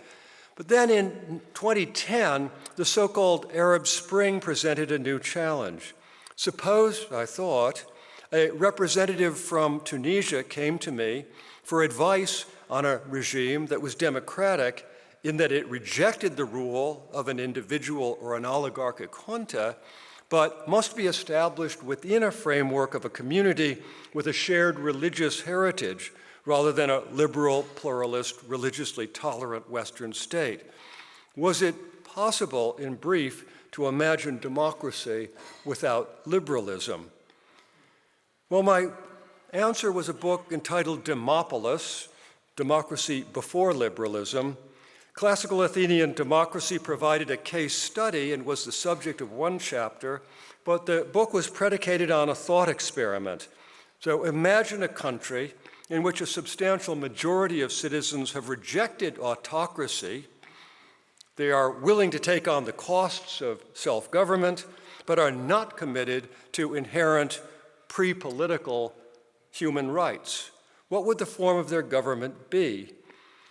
But then in 2010, the so-called Arab Spring presented a new challenge. Suppose, I thought, a representative from Tunisia came to me for advice on a regime that was democratic in that it rejected the rule of an individual or an oligarchic junta, but must be established within a framework of a community with a shared religious heritage, rather than a liberal, pluralist, religiously tolerant Western state. Was it possible, in brief, to imagine democracy without liberalism? Well, my answer was a book entitled Demopolis, Democracy Before Liberalism. Classical Athenian democracy provided a case study and was the subject of one chapter, but the book was predicated on a thought experiment. So imagine a country in which a substantial majority of citizens have rejected autocracy. They are willing to take on the costs of self-government, but are not committed to inherent pre-political human rights. What would the form of their government be?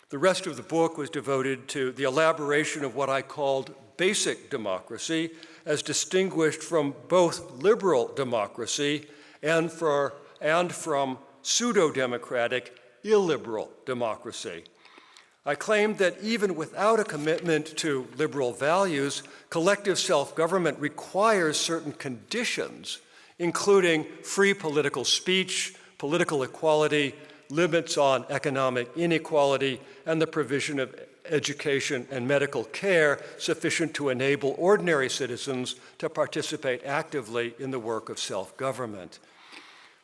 The rest of the book was devoted to the elaboration of what I called basic democracy, as distinguished from both liberal democracy and from pseudo-democratic, illiberal democracy. I claimed that even without a commitment to liberal values, collective self-government requires certain conditions, including free political speech, political equality, limits on economic inequality, and the provision of education and medical care sufficient to enable ordinary citizens to participate actively in the work of self-government.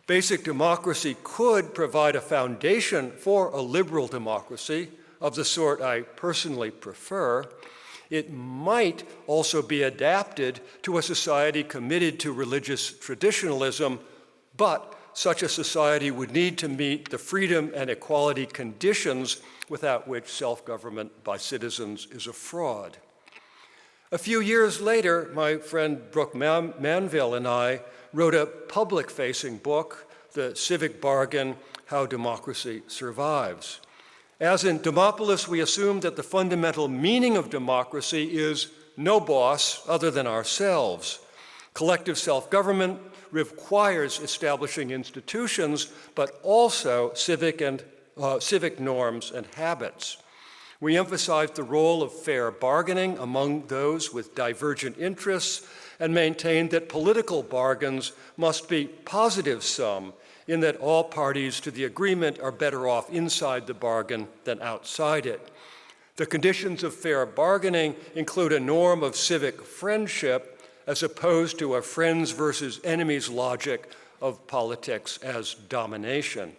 Basic democracy could provide a foundation for a liberal democracy of the sort I personally prefer. It might also be adapted to a society committed to religious traditionalism, but such a society would need to meet the freedom and equality conditions without which self-government by citizens is a fraud. A few years later, my friend Brooke Manville and I wrote a public-facing book, The Civic Bargain: How Democracy Survives. As in Demopolis, we assumed that the fundamental meaning of democracy is no boss other than ourselves. Collective self-government requires establishing institutions, but also civic norms and habits. We emphasized the role of fair bargaining among those with divergent interests and maintained that political bargains must be positive-sum, in that all parties to the agreement are better off inside the bargain than outside it. The conditions of fair bargaining include a norm of civic friendship as opposed to a friends versus enemies logic of politics as domination.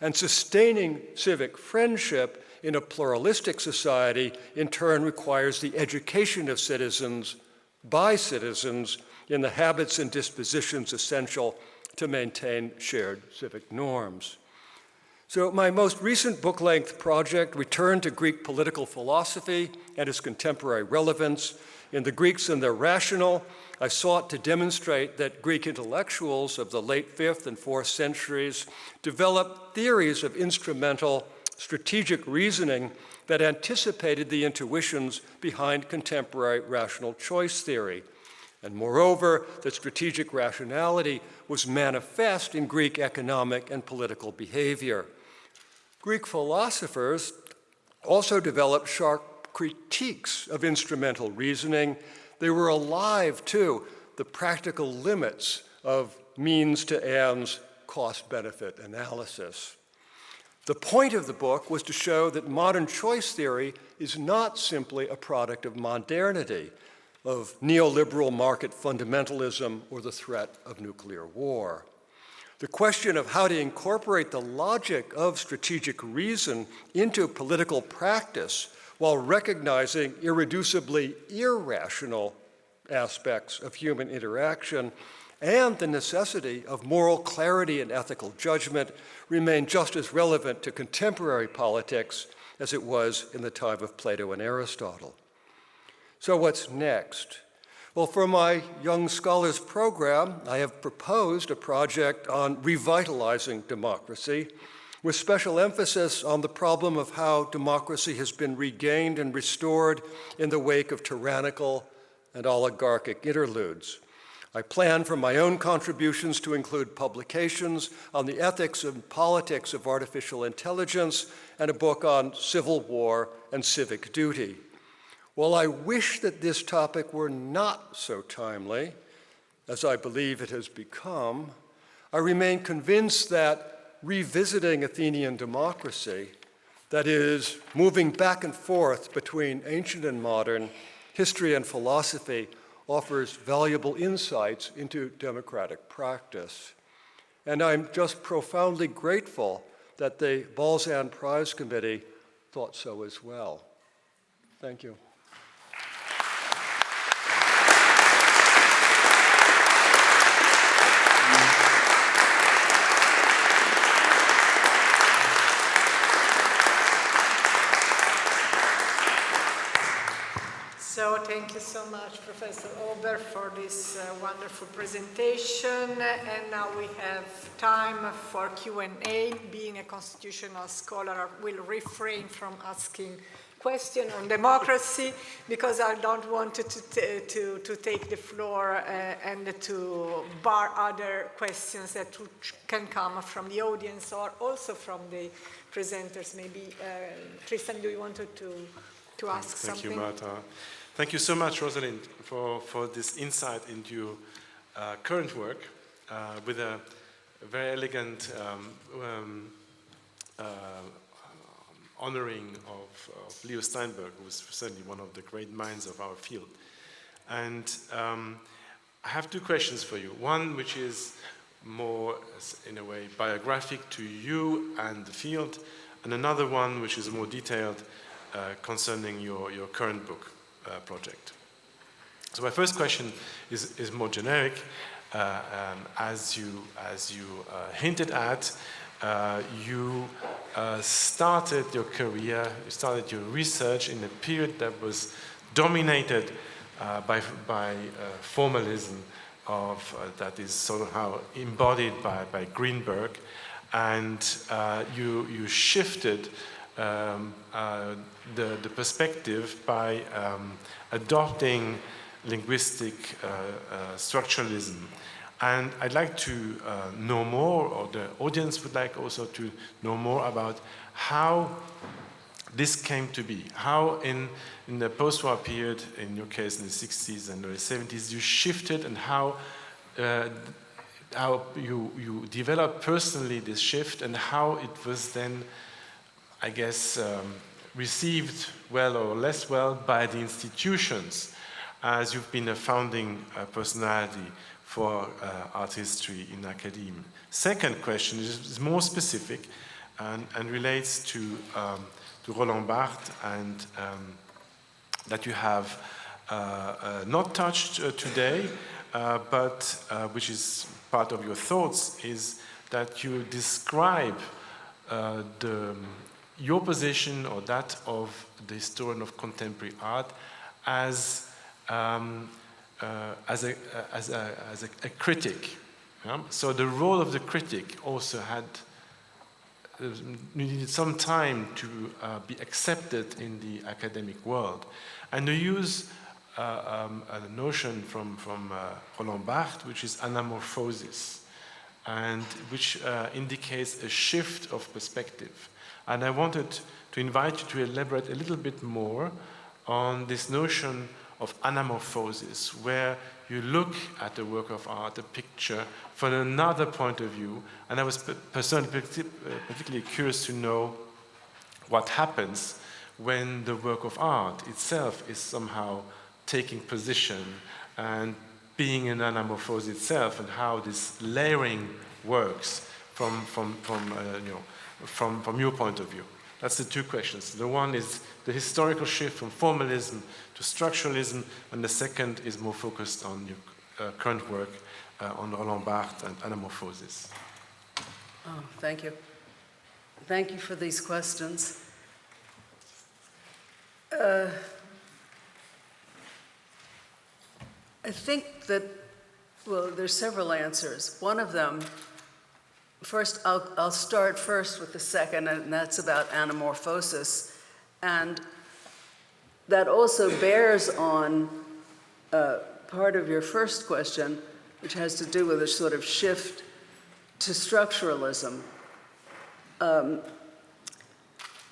And sustaining civic friendship in a pluralistic society in turn requires the education of citizens by citizens in the habits and dispositions essential to maintain shared civic norms. So my most recent book-length project returned to Greek political philosophy and its contemporary relevance. In The Greeks and Their Rational, I sought to demonstrate that Greek intellectuals of the late 5th and 4th centuries developed theories of instrumental strategic reasoning that anticipated the intuitions behind contemporary rational choice theory. And moreover, that strategic rationality was manifest in Greek economic and political behavior. Greek philosophers also developed sharp critiques of instrumental reasoning. They were alive to the practical limits of means to ends cost-benefit analysis. The point of the book was to show that modern choice theory is not simply a product of modernity, of neoliberal market fundamentalism, or the threat of nuclear war. The question of how to incorporate the logic of strategic reason into political practice while recognizing irreducibly irrational aspects of human interaction and the necessity of moral clarity and ethical judgment remain just as relevant to contemporary politics as it was in the time of Plato and Aristotle. So what's next? Well, for my Young Scholars program, I have proposed a project on revitalizing democracy, with special emphasis on the problem of how democracy has been regained and restored in the wake of tyrannical and oligarchic interludes. I plan for my own contributions to include publications on the ethics and politics of artificial intelligence and a book on civil war and civic duty. While I wish that this topic were not so timely, as I believe it has become, I remain convinced that revisiting Athenian democracy, that is, moving back and forth between ancient and modern, history and philosophy, offers valuable insights into democratic practice. And I'm just profoundly grateful that the Balzan Prize Committee thought so as well. Thank you.
So thank you so much, Professor Ober, for this wonderful presentation. And now we have time for Q&A. Being a constitutional scholar, I will refrain from asking questions on democracy because I don't want to take the floor and to bar other questions that can come from the audience or also from the presenters. Maybe, Tristan, do you want to ask something?
Thank you, Marta. Thank you so much, Rosalind, for this insight into current work with a very elegant honoring of Leo Steinberg, who was certainly one of the great minds of our field. And I have two questions for you. One, which is more, in a way, biographic to you and the field, and another one, which is more detailed concerning your current book project. So my first question is more generic. As you hinted at, you started your career, you started your research in a period that was dominated by formalism that is somehow embodied by Greenberg, and you shifted the perspective by adopting linguistic structuralism. And I'd like to know more, or the audience would like also to know more about how this came to be. How in the post-war period, in your case in the 60s and early 70s, you shifted, and how you developed personally this shift, and how it was then, I guess, received well or less well by the institutions, as you've been a founding personality for art history in academia. Second question is more specific and relates to Roland Barthes, and that you have not touched today, but which is part of your thoughts, is that you describe your position, or that of the historian of contemporary art, as a critic. Yeah? So the role of the critic also needed some time to be accepted in the academic world. And you use a notion from Roland Barthes, which is anamorphosis, and which indicates a shift of perspective. And I wanted to invite you to elaborate a little bit more on this notion of anamorphosis, where you look at a work of art, a picture, from another point of view. And I was personally particularly curious to know what happens when the work of art itself is somehow taking position and being an anamorphosis itself, and how this layering works from your point of view? That's the two questions. The one is the historical shift from formalism to structuralism, and the second is more focused on your current work on Roland Barthes and anamorphosis.
Oh, thank you. Thank you for these questions. I think that, well, there's several answers. One of them, first, I'll start first with the second, and that's about anamorphosis. And that also bears on part of your first question, which has to do with a sort of shift to structuralism.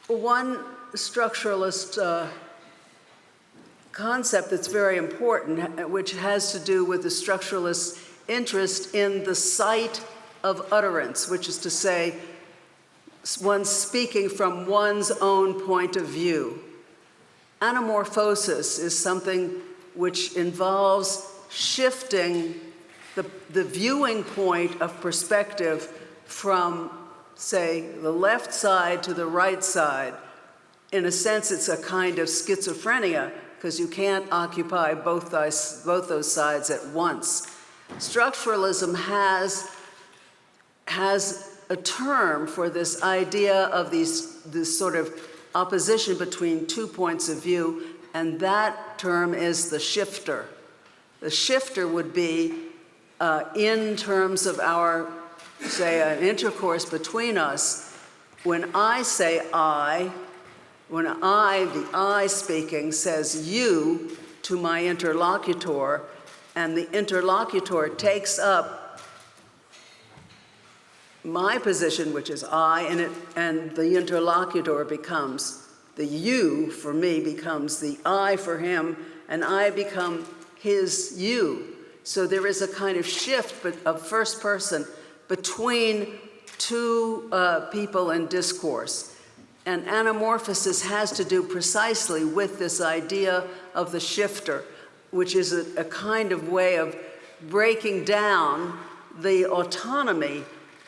One structuralist concept that's very important, which has to do with the structuralist interest in the site of utterance, which is to say, one speaking from one's own point of view. Anamorphosis is something which involves shifting the viewing point of perspective from, say, the left side to the right side. In a sense, it's a kind of schizophrenia, because you can't occupy both those sides at once. Structuralism has a term for this idea of this sort of opposition between two points of view, and that term is the shifter. The shifter would be, in terms of our, say, an intercourse between us, when I say I, when the I speaking says you to my interlocutor, and the interlocutor takes up my position, which is I, and the interlocutor becomes the you for me, becomes the I for him, and I become his you. So there is a kind of shift of first person between two people in discourse. And anamorphosis has to do precisely with this idea of the shifter, which is a kind of way of breaking down the autonomy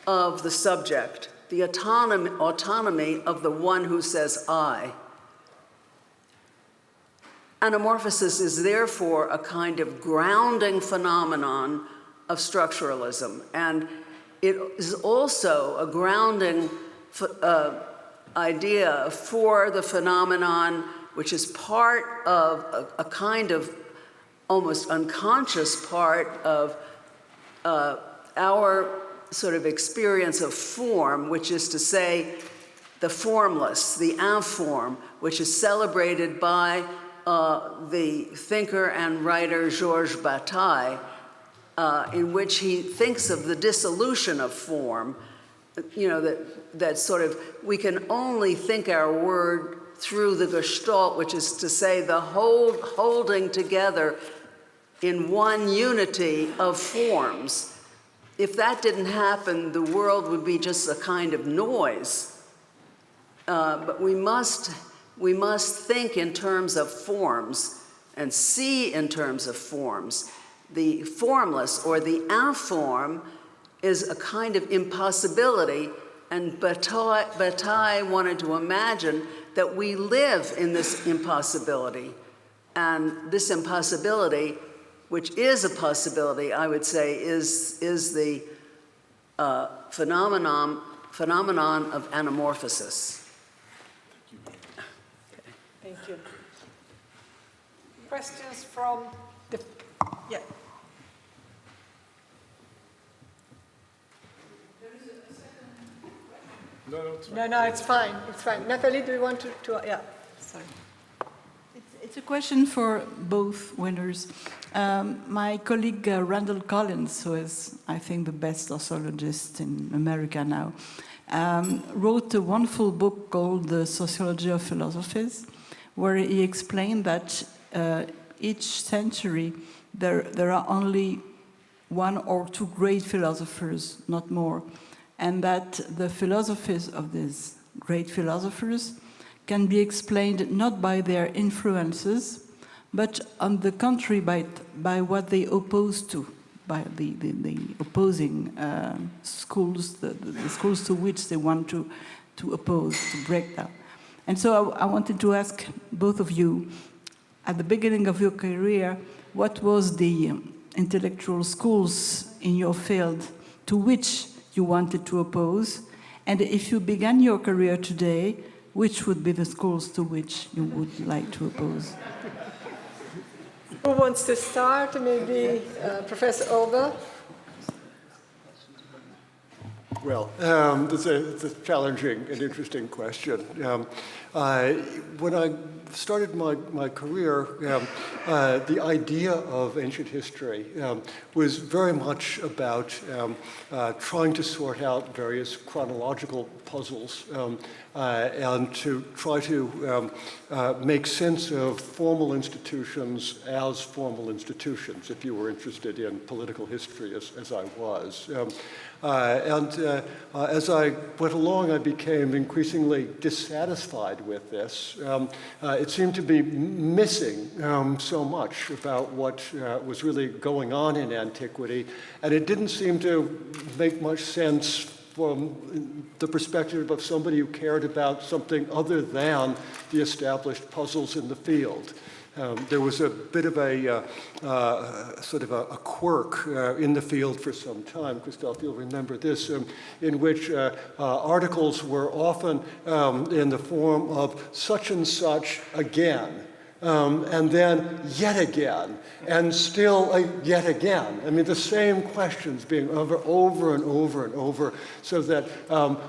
of the subject, the autonomy of the one who says I. Anamorphosis is therefore a kind of grounding phenomenon of structuralism, and it is also a grounding idea for the phenomenon which is part of a kind of almost unconscious part of our sort of experience of form, which is to say the formless, the informe, which is celebrated by the thinker and writer Georges Bataille, in which he thinks of the dissolution of form, you know, that sort of, we can only think our word through the gestalt, which is to say the holding together in one unity of forms. If that didn't happen, the world would be just a kind of noise. But we must think in terms of forms and see in terms of forms. The formless or the informe is a kind of impossibility, and Bataille wanted to imagine that we live in this impossibility. And this impossibility, which is a possibility, I would say, is the phenomenon of anamorphosis.
Thank you. Questions from the, yeah. No, it's fine. It's fine. Natalie, do you want to yeah, sorry.
It's a question for both winners. My colleague Randall Collins, who is, I think, the best sociologist in America now, wrote a wonderful book called The Sociology of Philosophies, where he explained that each century there are only one or two great philosophers, not more, and that the philosophies of these great philosophers can be explained not by their influences, but on the contrary by what they oppose to, by the opposing schools, the schools to which they want to oppose, to break down. And so I wanted to ask both of you, at the beginning of your career, what was the intellectual schools in your field to which you wanted to oppose? And if you began your career today, which would be the schools to which you would like to oppose?
Who wants to start? Maybe Professor Ober?
Well, it's a challenging and interesting question. When I started my career, the idea of ancient history was very much about trying to sort out various chronological puzzles and to try to make sense of formal institutions as formal institutions, if you were interested in political history as I was. As I went along, I became increasingly dissatisfied with this. It seemed to be missing so much about what was really going on in antiquity, and it didn't seem to make much sense from the perspective of somebody who cared about something other than the established puzzles in the field. There was a bit of a sort of a quirk in the field for some time, Christophe, you'll remember this, in which articles were often in the form of such and such again, and then yet again, and still yet again. I mean, the same questions being over and over and over, so that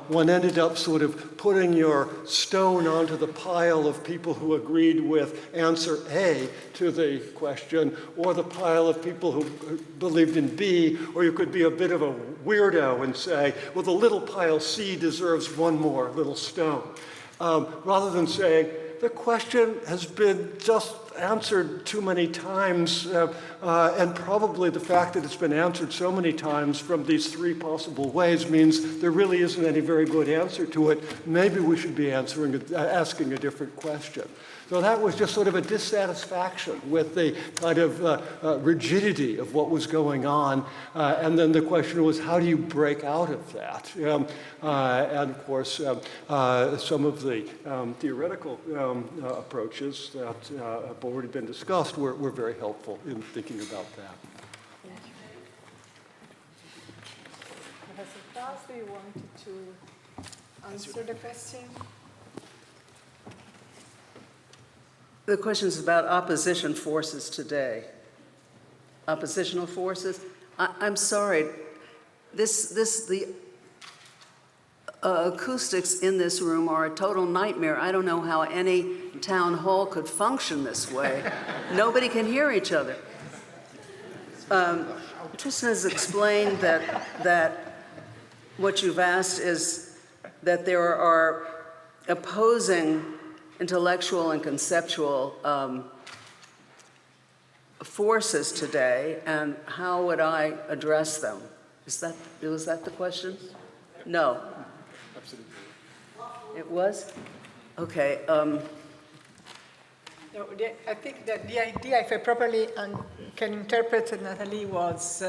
one ended up sort of putting your stone onto the pile of people who agreed with answer A to the question, or the pile of people who believed in B, or you could be a bit of a weirdo and say, well, the little pile C deserves one more little stone, rather than saying, the question has been just answered too many times, and probably the fact that it's been answered so many times from these three possible ways means there really isn't any very good answer to it. Maybe we should be asking a different question. So that was just sort of a dissatisfaction with the kind of rigidity of what was going on. And then the question was, how do you break out of that? And of course, some of the theoretical approaches that have already been discussed were very helpful in thinking about that.
Professor Klaus, do you want to answer the question?
The question is about opposition forces today. Oppositional forces. I'm sorry. The acoustics in this room are a total nightmare. I don't know how any town hall could function this way. Nobody can hear each other. Tristan has explained that what you've asked is that there are opposing intellectual and conceptual forces today, and how would I address them? Was that the question? No.
Absolutely.
It was? Okay.
No, I think that the idea, if I properly can interpret it, Natalie, was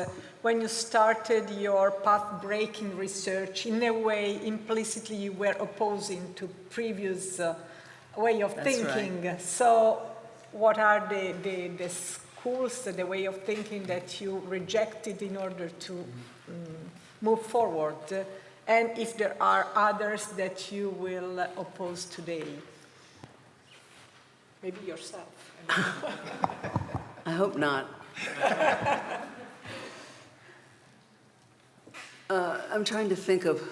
when you started your path-breaking research, in a way, implicitly you were opposing to previous way of thinking.
Right.
So what are the schools, the way of thinking that you rejected in order to move forward? And if there are others that you will oppose today? Maybe yourself.
I hope not. I'm trying to think of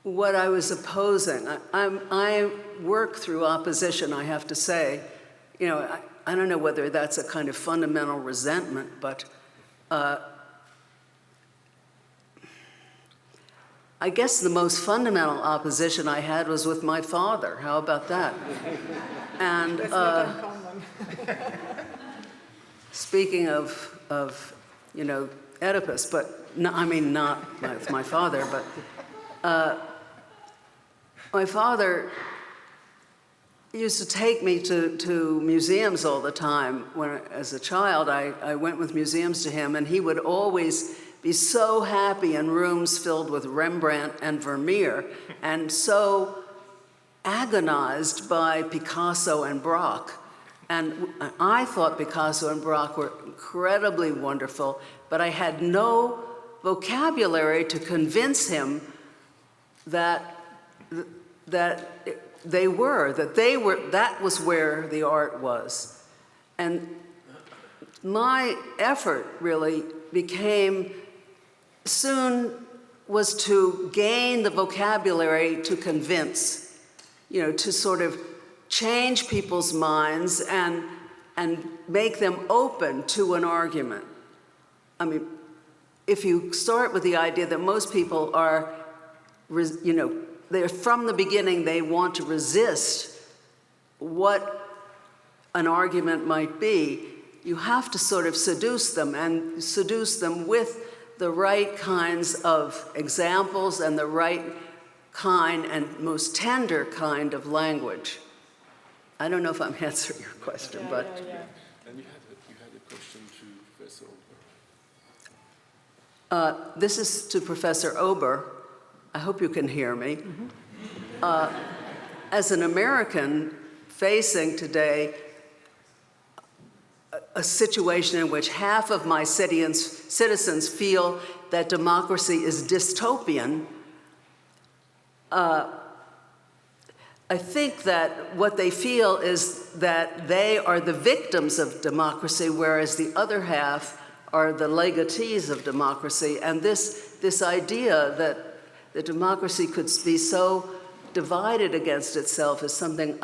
what I was opposing. I work through opposition, I have to say. You know, I don't know whether that's a kind of fundamental resentment, but I guess the most fundamental opposition I had was with my father. How about that? And
That's not uncommon.
speaking of Oedipus, but no, I mean not with my father, but my father, used to take me to museums all the time. When, as a child, I went with museums to him, and he would always be so happy in rooms filled with Rembrandt and Vermeer, and so agonized by Picasso and Braque. And I thought Picasso and Braque were incredibly wonderful, but I had no vocabulary to convince him that that was where the art was. And my effort really was to gain the vocabulary to convince, to sort of change people's minds and make them open to an argument. I mean, if you start with the idea that most people are, they're from the beginning, they want to resist what an argument might be, you have to sort of seduce them, and seduce them with the right kinds of examples and the right kind and most tender kind of language. I don't know if I'm answering your question, but...
And you had a question to Professor Ober.
This is to Professor Ober. I hope you can hear me. As an American facing today a situation in which half of my citizens feel that democracy is dystopian, I think that what they feel is that they are the victims of democracy, whereas the other half are the legatees of democracy. And this idea that the democracy could be so divided against itself is something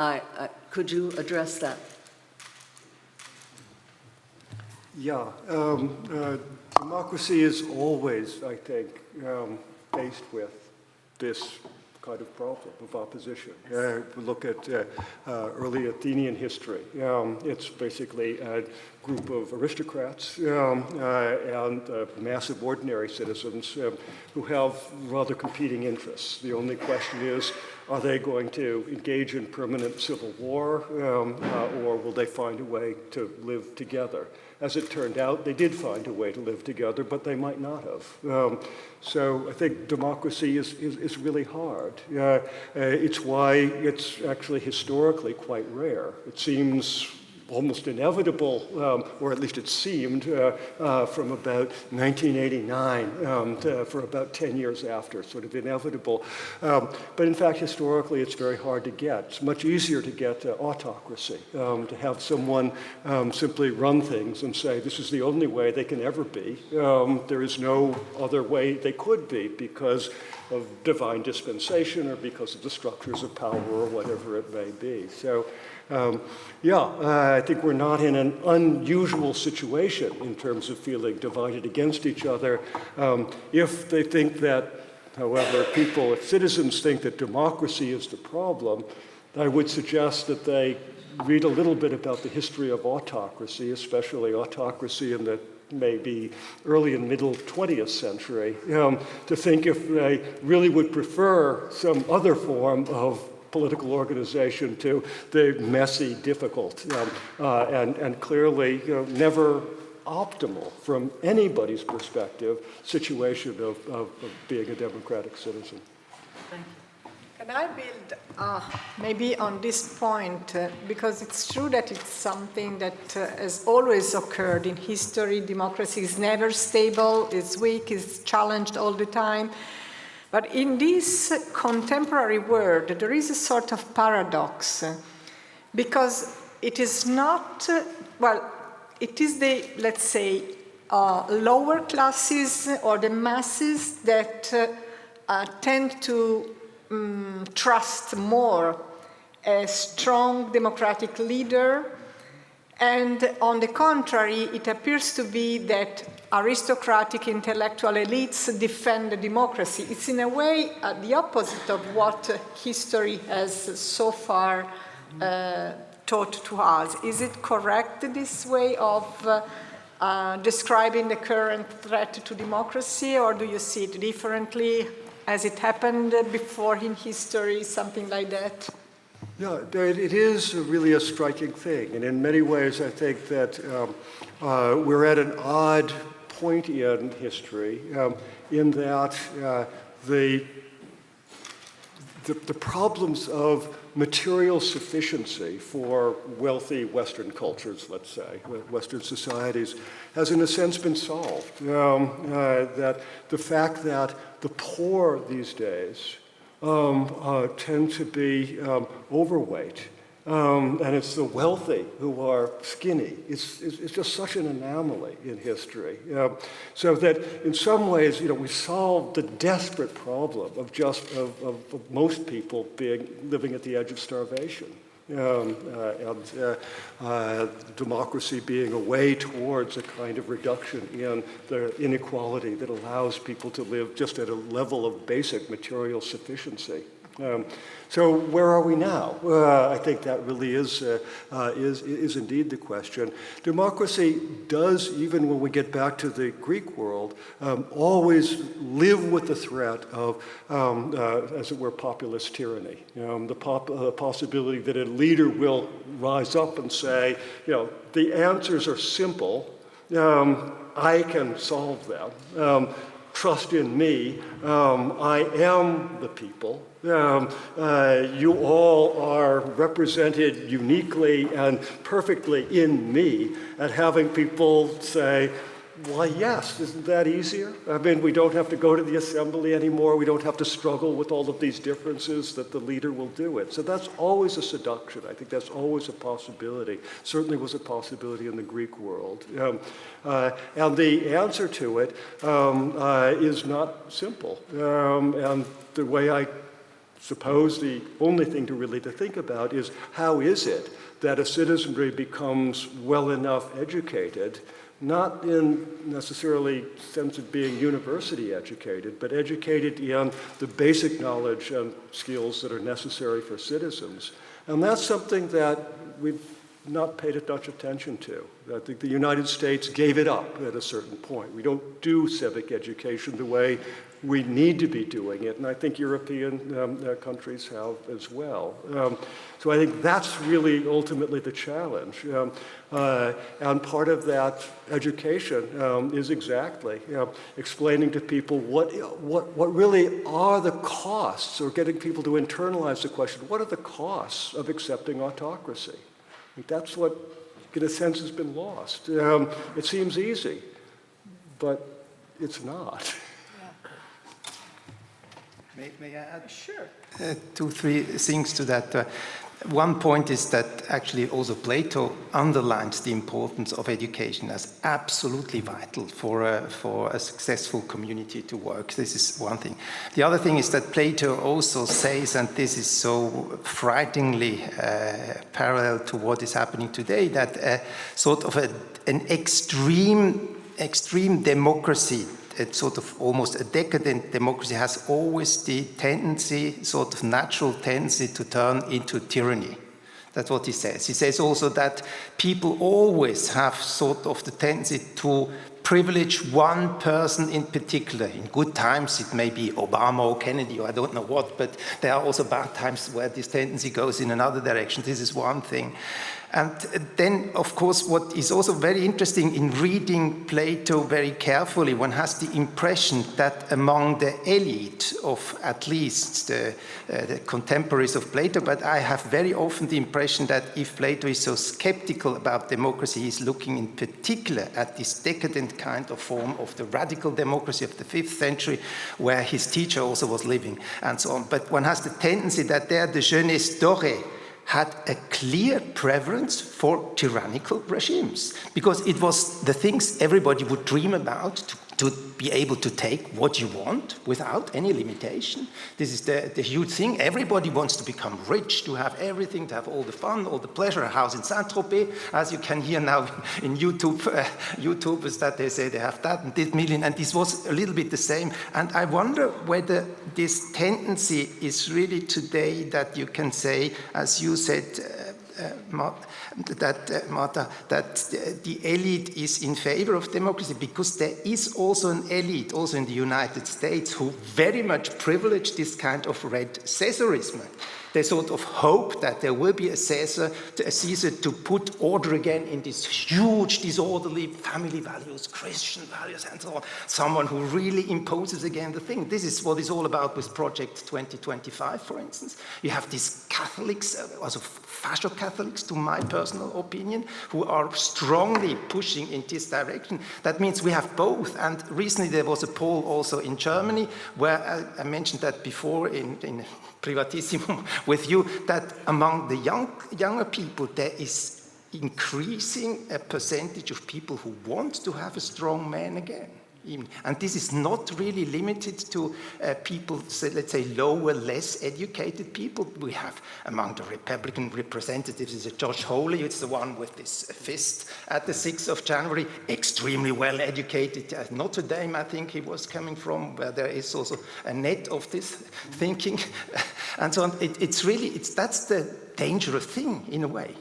could you address that?
Yeah, democracy is always, I think, faced with this kind of problem of opposition. We look at early Athenian history. It's basically a group of aristocrats and massive ordinary citizens who have rather competing interests. The only question is, are they going to engage in permanent civil war, or will they find a way to live together? As it turned out, they did find a way to live together, but they might not have. So I think democracy is really hard. It's why it's actually historically quite rare. It seems almost inevitable, or at least it seemed, from about 1989 for about 10 years after, sort of inevitable. But in fact, historically, it's very hard to get. It's much easier to get autocracy, to have someone simply run things and say, this is the only way they can ever be. There is no other way they could be because of divine dispensation or because of the structures of power or whatever it may be. So, I think we're not in an unusual situation in terms of feeling divided against each other. If they think that, however, if citizens think that democracy is the problem, I would suggest that they read a little bit about the history of autocracy, especially autocracy in the maybe early and middle 20th century, to think if they really would prefer some other form of political organization to the messy, difficult, and clearly never optimal from anybody's perspective situation of being a democratic citizen.
Thank you.
Can I build maybe on this point, because it's true that it's something that has always occurred in history. Democracy is never stable, it's weak, it's challenged all the time. But in this contemporary world, there is a sort of paradox, because it is not, it is the, let's say, lower classes or the masses that tend to trust more a strong democratic leader, and on the contrary, it appears to be that aristocratic intellectual elites defend the democracy. It's in a way the opposite of what history has so far taught to us. Is it correct, this way of describing the current threat to democracy, or do you see it differently? Has it happened before in history, something like that?
Yeah, it is really a striking thing. And in many ways, I think that we're at an odd point in history in that the problems of material sufficiency for wealthy Western cultures, let's say, Western societies, has in a sense been solved. That the fact that the poor these days tend to be overweight, and it's the wealthy who are skinny. It's just such an anomaly in history. So that in some ways, we solved the desperate problem of most people living at the edge of starvation. Democracy being a way towards a kind of reduction in the inequality that allows people to live just at a level of basic material sufficiency. So where are we now? I think that really is indeed the question. Democracy does, even when we get back to the Greek world, always live with the threat of, as it were, populist tyranny. The possibility that a leader will rise up and say, the answers are simple. I can solve them. Trust in me. I am the people. You all are represented uniquely and perfectly in me, and having people say, why, yes, isn't that easier? I mean, we don't have to go to the assembly anymore. We don't have to struggle with all of these differences, that the leader will do it. So that's always a seduction. I think that's always a possibility. Certainly was a possibility in the Greek world. And the answer to it is not simple. And the way I suppose the only thing to think about is, how is it that a citizenry becomes well enough educated, not in necessarily sense of being university educated, but educated in the basic knowledge and skills that are necessary for citizens. And that's something that we've not paid much attention to. I think the United States gave it up at a certain point. We don't do civic education the way we need to be doing it, and I think European countries have as well. So I think that's really ultimately the challenge. And part of that education is exactly explaining to people what really are the costs, or getting people to internalize the question, what are the costs of accepting autocracy? I think that's what, in a sense, has been lost. It seems easy, but it's not.
May I add?
Sure.
2-3 things to that. One point is that actually also Plato underlines the importance of education as absolutely vital for a successful community to work. This is one thing. The other thing is that Plato also says, and this is so frighteningly parallel to what is happening today, that sort of an extreme democracy, it's sort of almost a decadent democracy, has always the tendency, sort of natural tendency, to turn into tyranny. That's what he says. He says also that people always have sort of the tendency to privilege one person in particular. In good times, it may be Obama or Kennedy or I don't know what, but there are also bad times where this tendency goes in another direction. This is one thing. And then, of course, what is also very interesting in reading Plato very carefully, one has the impression that among the elite of at least the contemporaries of Plato, but I have very often the impression that if Plato is so skeptical about democracy, he's looking in particular at this decadent kind of form of the radical democracy of the 5th century, where his teacher also was living, and so on. But one has the tendency that there the jeunesse dorée had a clear preference for tyrannical regimes, because it was the things everybody would dream about, to be able to take what you want without any limitation. This is the huge thing. Everybody wants to become rich, to have everything, to have all the fun, all the pleasure. A house in Saint-Tropez, as you can hear now in YouTubers that they say they have that and this million, and this was a little bit the same. And I wonder whether this tendency is really today that you can say, as you said, Martha, that the elite is in favor of democracy, because there is also an elite, also in the United States, who very much privilege this kind of red Caesarism. They sort of hope that there will be a Caesar to put order again in these huge, disorderly family values, Christian values, and so on. Someone who really imposes again the thing. This is what it's all about with Project 2025, for instance. You have these Catholics, also fascio Catholics, to my personal opinion, who are strongly pushing in this direction. That means we have both. And recently there was a poll also in Germany, where I mentioned that before in Privatissimo with you, that among the younger people there is increasing a percentage of people who want to have a strong man again. And this is not really limited to people, let's say, lower, less educated people. We have among the Republican representatives is Josh Hawley, it's the one with this fist at the 6th of January, extremely well educated. Notre Dame, I think he was coming from, where there is also a net of this thinking. And so on. That's the dangerous thing in a way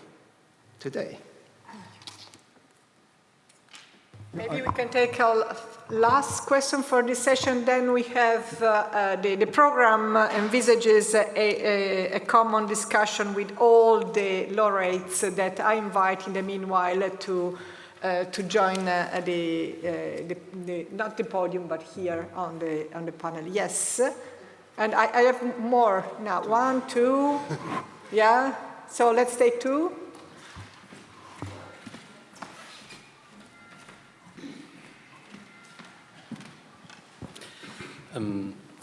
today.
Maybe we can take a last question for this session. Then we have the program envisages a common discussion with all the laureates that I invite in the meanwhile to join not the podium but here on the panel. Yes, and I have more now. 1, 2, yeah. So let's take 2.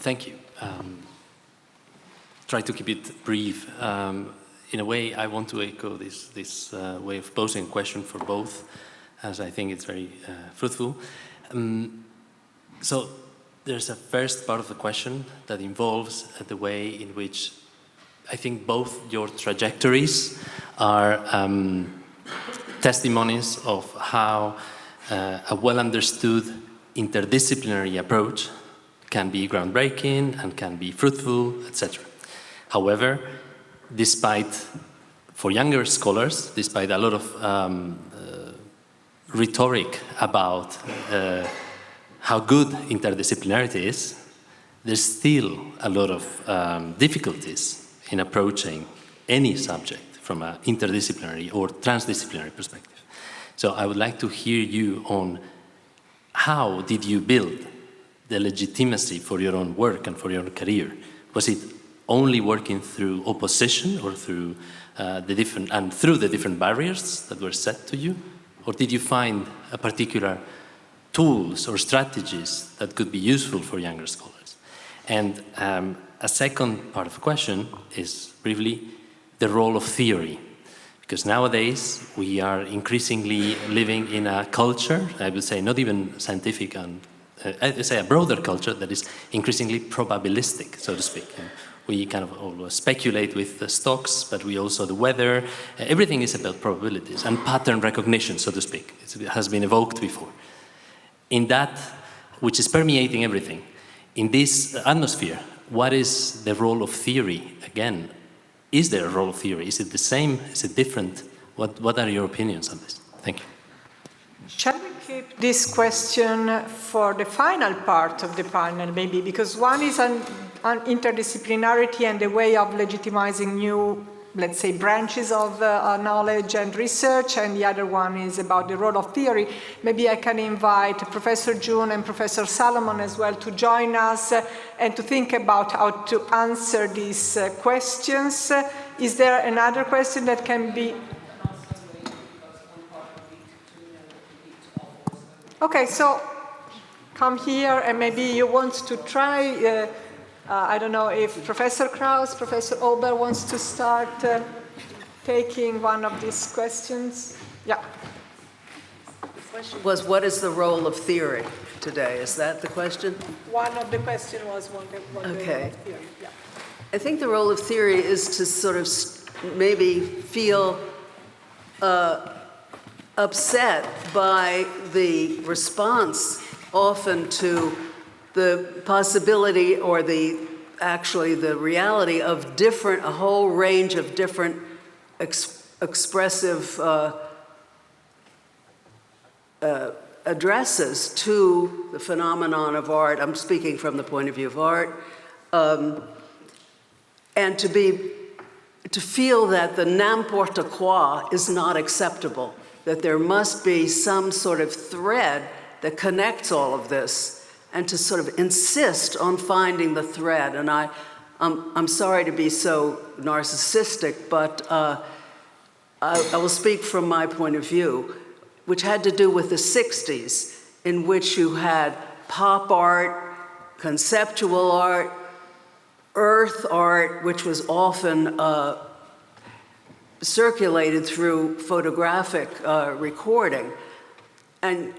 Thank you. Try to keep it brief. In a way, I want to echo this way of posing a question for both, as I think it's very fruitful. So there's a first part of the question that involves the way in which I think both your trajectories are testimonies of how a well-understood interdisciplinary approach can be groundbreaking and can be fruitful, etc. However, for younger scholars, despite a lot of rhetoric about how good interdisciplinarity is, there's still a lot of difficulties in approaching any subject from an interdisciplinary or transdisciplinary perspective. So I would like to hear you on how did you build the legitimacy for your own work and for your own career? Was it only working through opposition or through the different barriers that were set to you? Or did you find a particular tools or strategies that could be useful for younger scholars? And a second part of the question is briefly the role of theory. Because nowadays we are increasingly living in a culture, I would say not even scientific and I'd say a broader culture that is increasingly probabilistic, so to speak. We kind of always speculate with the stocks, but we also the weather. Everything is about probabilities and pattern recognition, so to speak. It has been evoked before. In that, which is permeating everything, in this atmosphere, what is the role of theory? Again, is there a role of theory? Is it the same? Is it different? What are your opinions on this? Thank you.
Shall we keep this question for the final part of the panel, maybe? Because one is on interdisciplinarity and the way of legitimizing new, let's say, branches of knowledge and research, and the other one is about the role of theory. Maybe I can invite Professor June and Professor Salomon as well to join us and to think about how to answer these questions. Is there another question that can be... Okay, so come here and maybe you want to try, I don't know if Professor Krauss, Professor Ober wants to start taking one of these questions. Yeah.
The question was, what is the role of theory today? Is that the question?
One of the questions was what the role of theory. Yeah.
I think the role of theory is to sort of maybe feel upset by the response often to the possibility or actually the reality of a whole range of different expressive addresses to the phenomenon of art. I'm speaking from the point of view of art. And to be to feel that the n'importe quoi is not acceptable, that there must be some sort of thread that connects all of this, and to sort of insist on finding the thread. And I'm sorry to be so narcissistic, but I will speak from my point of view, which had to do with the 60s, in which you had pop art, conceptual art, earth art, which was often circulated through photographic recording. And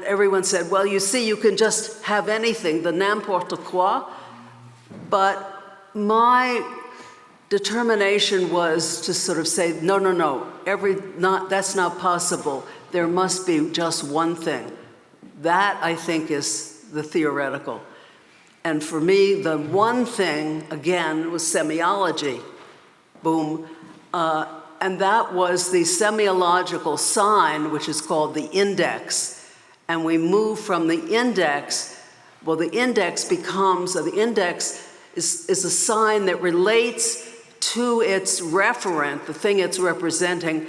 everyone said, well, you see, you can just have anything, the n'importe quoi. But my determination was to sort of say, no, no, no, that's not possible. There must be just one thing. That, I think, is the theoretical. And for me, the one thing, again, was semiology. Boom. And that was the semiological sign, which is called the index. And we move from the index, well, the index becomes, the index is a sign that relates to its referent, the thing it's representing,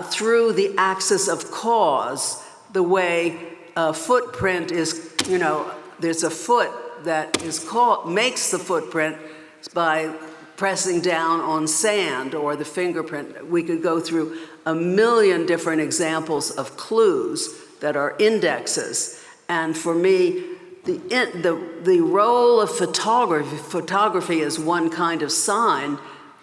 through the axis of cause, the way a footprint is, you know, there's a foot that is makes the footprint by pressing down on sand, or the fingerprint. We could go through a million different examples of clues that are indexes. And for me, the role of photography is one kind of sign,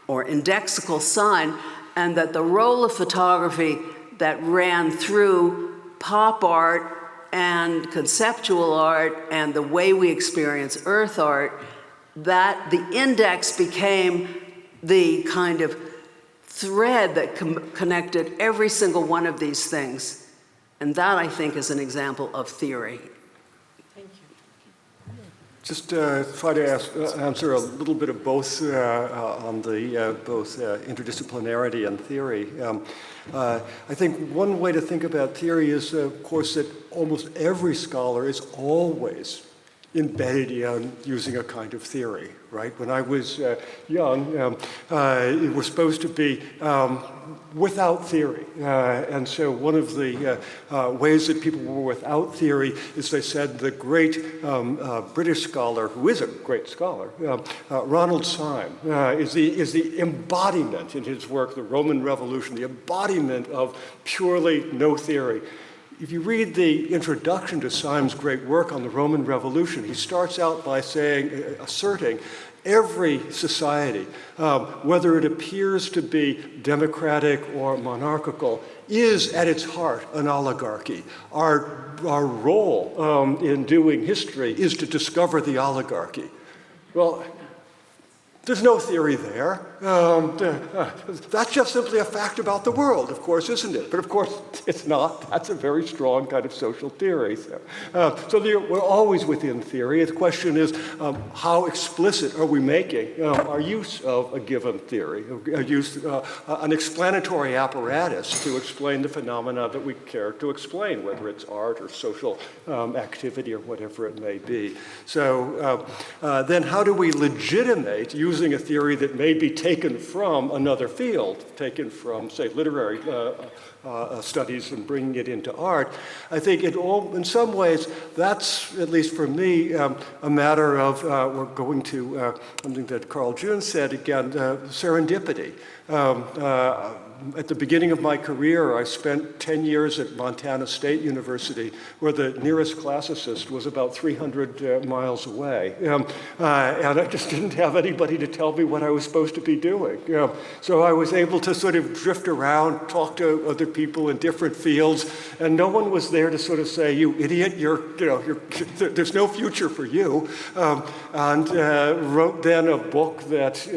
or indexical sign, and that the role of photography that ran through pop art and conceptual art and the way we experience earth art, that the index became the kind of thread that connected every single one of these things. And that, I think, is an example of theory.
Thank you.
Just try to answer a little bit of both on the both interdisciplinarity and theory. I think one way to think about theory is, of course, that almost every scholar is always embedded in using a kind of theory, right? When I was young, it was supposed to be without theory. And so one of the ways that people were without theory is, they said, the great British scholar, who is a great scholar, Ronald Syme, is the embodiment in his work, The Roman Revolution, the embodiment of purely no theory. If you read the introduction to Syme's great work on the Roman Revolution, he starts out by asserting every society, whether it appears to be democratic or monarchical, is at its heart an oligarchy. Our role in doing history is to discover the oligarchy. Well, there's no theory there. That's just simply a fact about the world, of course, isn't it? But of course, it's not. That's a very strong kind of social theory. So we're always within theory. The question is, how explicit are we making our use of a given theory, an explanatory apparatus to explain the phenomena that we care to explain, whether it's art or social activity or whatever it may be. So then how do we legitimate using a theory that may be taken from another field, taken from, say, literary studies and bringing it into art? I think in some ways, that's, at least for me, a matter of, we're going to something that Carl June said again, serendipity. At the beginning of my career, I spent 10 years at Montana State University, where the nearest classicist was about 300 miles away. And I just didn't have anybody to tell me what I was supposed to be doing. So I was able to sort of drift around, talk to other people in different fields, and no one was there to sort of say, you idiot, there's no future for you. And wrote then a book that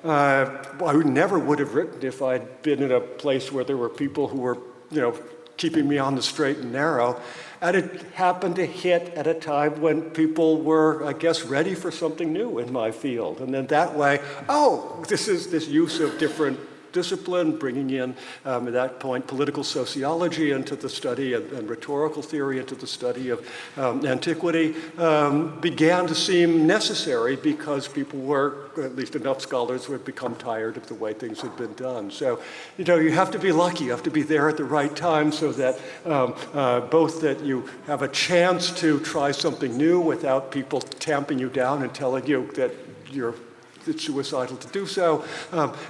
I never would have written if I'd been in a place where there were people who were, keeping me on the straight and narrow. And it happened to hit at a time when people were, I guess, ready for something new in my field. And then that way, this is this use of different discipline, bringing in, at that point, political sociology into the study and rhetorical theory into the study of antiquity, began to seem necessary because people were, at least enough scholars, would become tired of the way things had been done. So, you have to be lucky, you have to be there at the right time so that both that you have a chance to try something new without people tamping you down and telling you that it's suicidal to do so,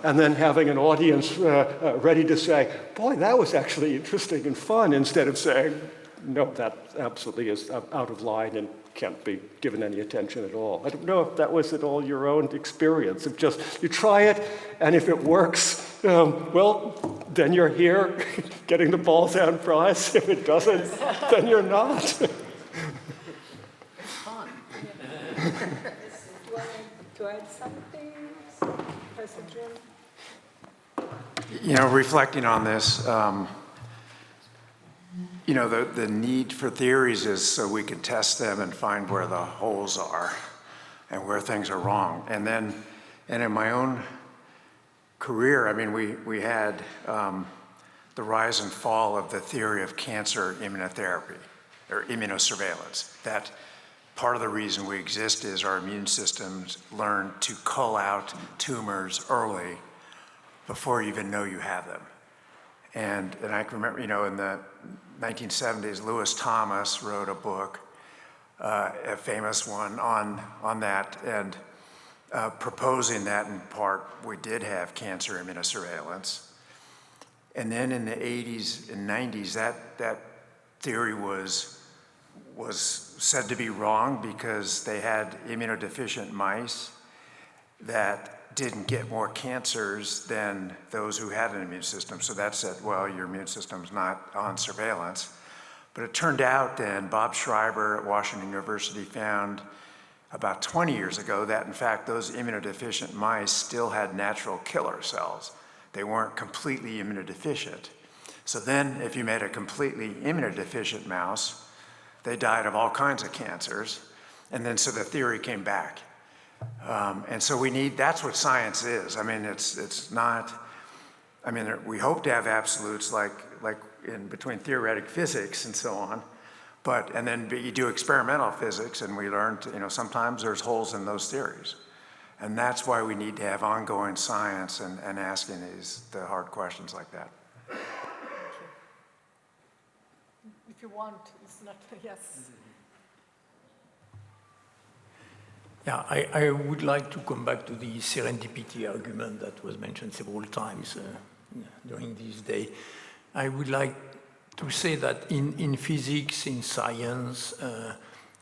and then having an audience ready to say, boy, that was actually interesting and fun, instead of saying, no, that absolutely is out of line and can't be given any attention at all. I don't know if that was at all your own experience of just, you try it, and if it works, well, then you're here getting the Balzan prize. If it doesn't, then you're not.
Fun. To add something, Professor Jim?
Reflecting on this, the need for theories is so we can test them and find where the holes are and where things are wrong. And in my own career, we had the rise and fall of the theory of cancer immunotherapy or immunosurveillance. That part of the reason we exist is our immune systems learn to cull out tumors early before you even know you have them. And I can remember, in the 1970s, Lewis Thomas wrote a book, a famous one on that, and proposing that in part we did have cancer immunosurveillance. And then in the 80s and 90s, that theory was said to be wrong because they had immunodeficient mice that didn't get more cancers than those who had an immune system. So that said, well, your immune system's not on surveillance. But it turned out then, Bob Schreiber at Washington University found about 20 years ago that in fact those immunodeficient mice still had natural killer cells. They weren't completely immunodeficient. So then if you made a completely immunodeficient mouse, they died of all kinds of cancers. And then so the theory came back. And so that's what science is. It's not, we hope to have absolutes like in between theoretic physics and so on, but you do experimental physics and we learned, sometimes there's holes in those theories. And that's why we need to have ongoing science and asking the hard questions like that.
If you want, it's not, yes.
Yeah, I would like to come back to the serendipity argument that was mentioned several times during this day. I would like to say that in physics, in science,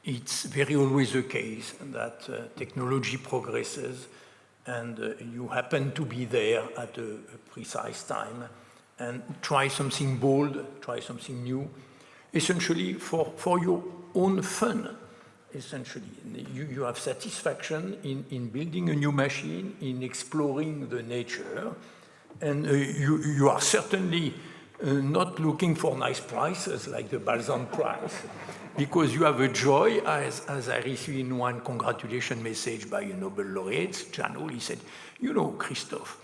it's very always the case that technology progresses and you happen to be there at a precise time and try something bold, try something new, essentially for your own fun. Essentially, you have satisfaction in building a new machine, in exploring the nature, and you are certainly not looking for nice prizes like the Balzan prize, because you have a joy, as I received in one congratulation message by a Nobel laureate, Janol, he said, Christophe,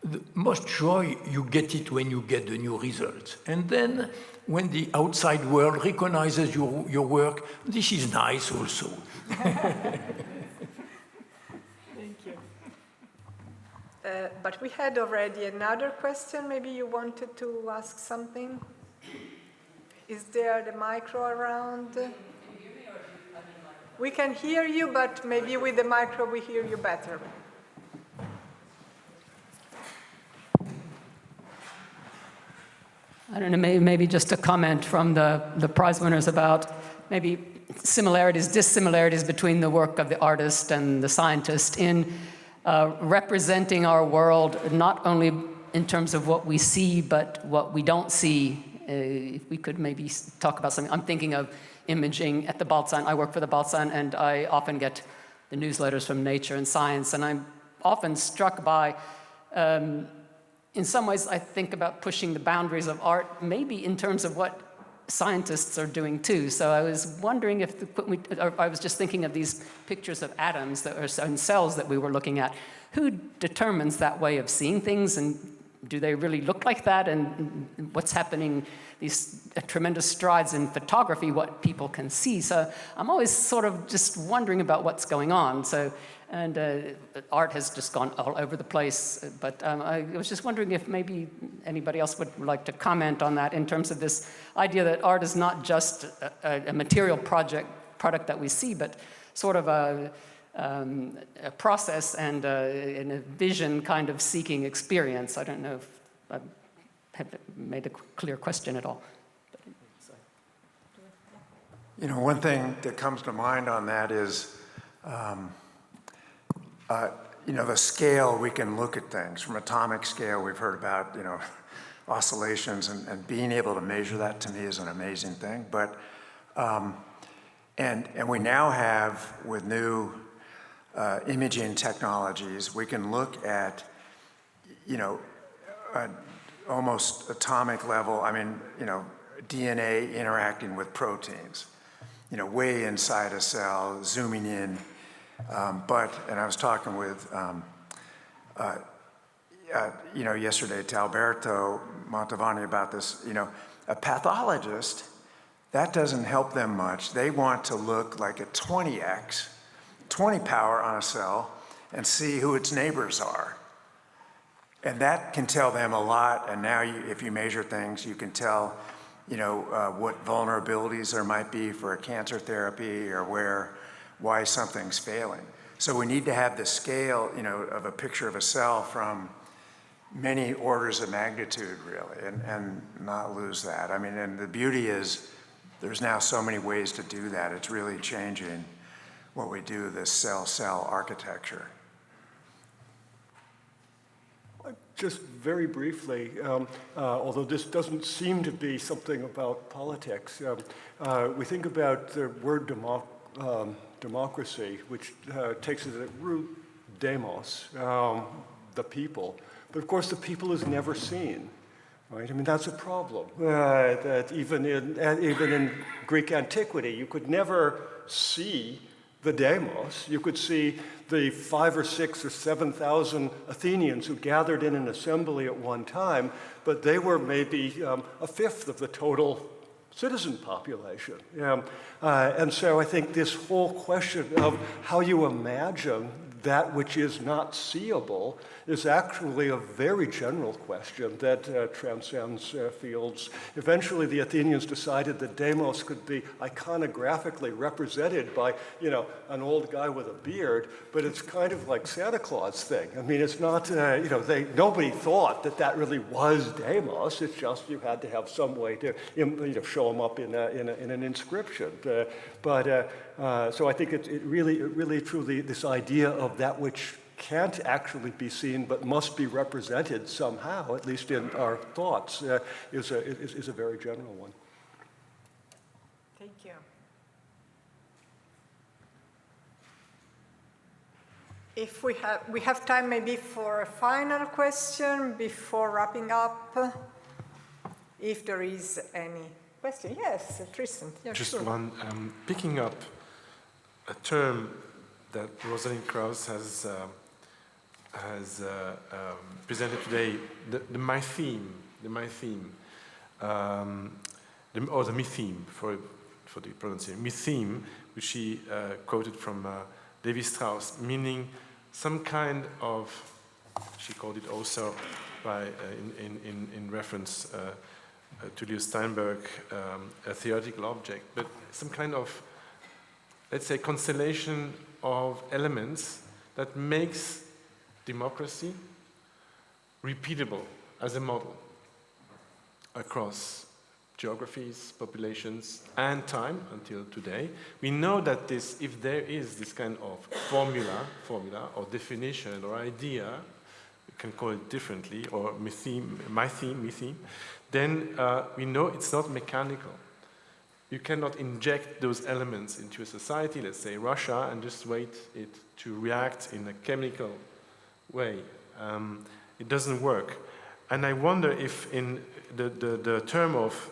the most joy you get it when you get the new results. And then when the outside world recognizes your work, this is nice also.
Thank you. But we had already another question. Maybe you wanted to ask something? Is there the micro around? We can hear you, but maybe with the micro we hear you better.
I don't know, maybe just a comment from the prize winners about maybe similarities, dissimilarities between the work of the artist and the scientist in representing our world, not only in terms of what we see, but what we don't see. If we could maybe talk about something. I'm thinking of imaging at the Balzan. I work for the Balzan, and I often get the newsletters from Nature and Science, and I'm often struck by in some ways, I think about pushing the boundaries of art, maybe in terms of what scientists are doing too. So I was wondering if, I was just thinking of these pictures of atoms and cells that we were looking at. Who determines that way of seeing things? And do they really look like that? And what's happening, these tremendous strides in photography, what people can see. So I'm always sort of just wondering about what's going on. So, and art has just gone all over the place. But I was just wondering if maybe anybody else would like to comment on that in terms of this idea that art is not just a material product that we see, but sort of a process and a vision kind of seeking experience. I don't know if I have made a clear question at all.
You know, one thing that comes to mind on that is, you know, the scale we can look at things. From atomic scale, we've heard about, you know, oscillations, and being able to measure that to me is an amazing thing. But, and we now have, with new imaging technologies, we can look at, you know, almost atomic level, I mean, you know, DNA interacting with proteins, you know, way inside a cell, zooming in. And I was talking with, you know, yesterday to Alberto Montavani about this, you know, a pathologist, that doesn't help them much. They want to look like a 20x, 20 power on a cell, and see who its neighbors are. And that can tell them a lot. And now if you measure things, you can tell, you know, what vulnerabilities there might be for a cancer therapy, or why something's failing. So we need to have the scale, you know, of a picture of a cell from many orders of magnitude, really, and not lose that. I mean, and the beauty is there's now so many ways to do that. It's really changing what we do, this cell-cell architecture.
Just very briefly, although this doesn't seem to be something about politics, we think about the word democracy, which takes as its root demos, the people. But of course, the people is never seen, right? I mean, that's a problem. That even in Greek antiquity, you could never see the demos. You could see the 5,000 or 6,000 or 7,000 Athenians who gathered in an assembly at one time, but they were maybe a fifth of the total citizen population. And so I think this whole question of how you imagine that which is not seeable is actually a very general question that transcends fields. Eventually, the Athenians decided that demos could be iconographically represented by, you know, an old guy with a beard, but it's kind of like Santa Claus thing. I mean, it's not, you know, nobody thought that really was demos. It's just you had to have some way to, you know, show them up in an inscription. So I think it really truly this idea of that which can't actually be seen but must be represented somehow, at least in our thoughts, is a very general one.
Thank you. If we have time maybe for a final question before wrapping up, if there is any question. Yes, Tristan. Yeah,
just
sure.
one, picking up a term that Rosalind Krauss has presented today, the mytheme, or the mytheme for the pronunciation, mytheme, which she quoted from Levi Strauss, meaning some kind of, she called it also by in reference to Leo Steinberg, a theoretical object, but some kind of, let's say, constellation of elements that makes democracy repeatable as a model across geographies, populations, and time until today. We know that if there is this kind of formula or definition or idea, we can call it differently, or mytheme, then we know it's not mechanical. You cannot inject those elements into a society, let's say Russia, and just wait it to react in a chemical way. It doesn't work. And I wonder if in the term of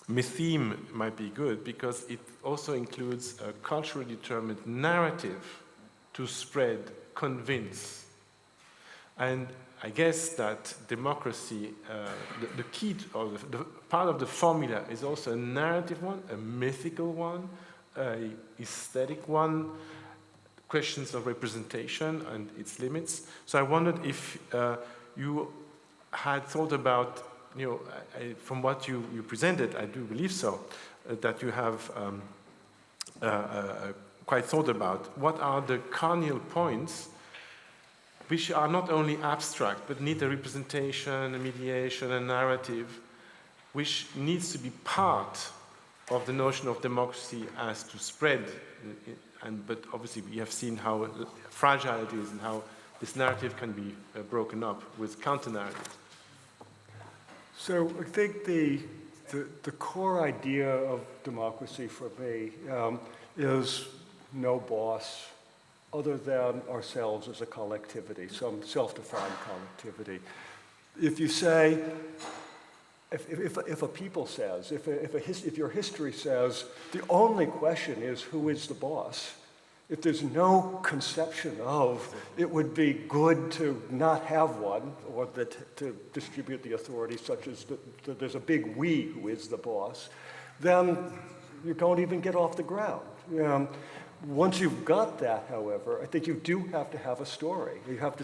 mytheme might be good, because it also includes a culturally determined narrative to spread, convince. And I guess that democracy, the key, or the part of the formula is also a narrative one, a mythical one, a aesthetic one, questions of representation and its limits. So I wondered if you had thought about, from what you presented, I do believe so, that you have quite thought about what are the cardinal points which are not only abstract, but need a representation, a mediation, a narrative, which needs to be part of the notion of democracy as to spread. But obviously we have seen how fragile it is and how this narrative can be broken up with counter-narratives.
So I think the core idea of democracy for me is no boss other than ourselves as a collectivity, some self-defined collectivity. If you say, if a people says, if your history says, the only question is who is the boss, if there's no conception of it would be good to not have one, or to distribute the authority such as that there's a big we who is the boss, then you don't even get off the ground. Once you've got that, however, I think you do have to have a story. You have to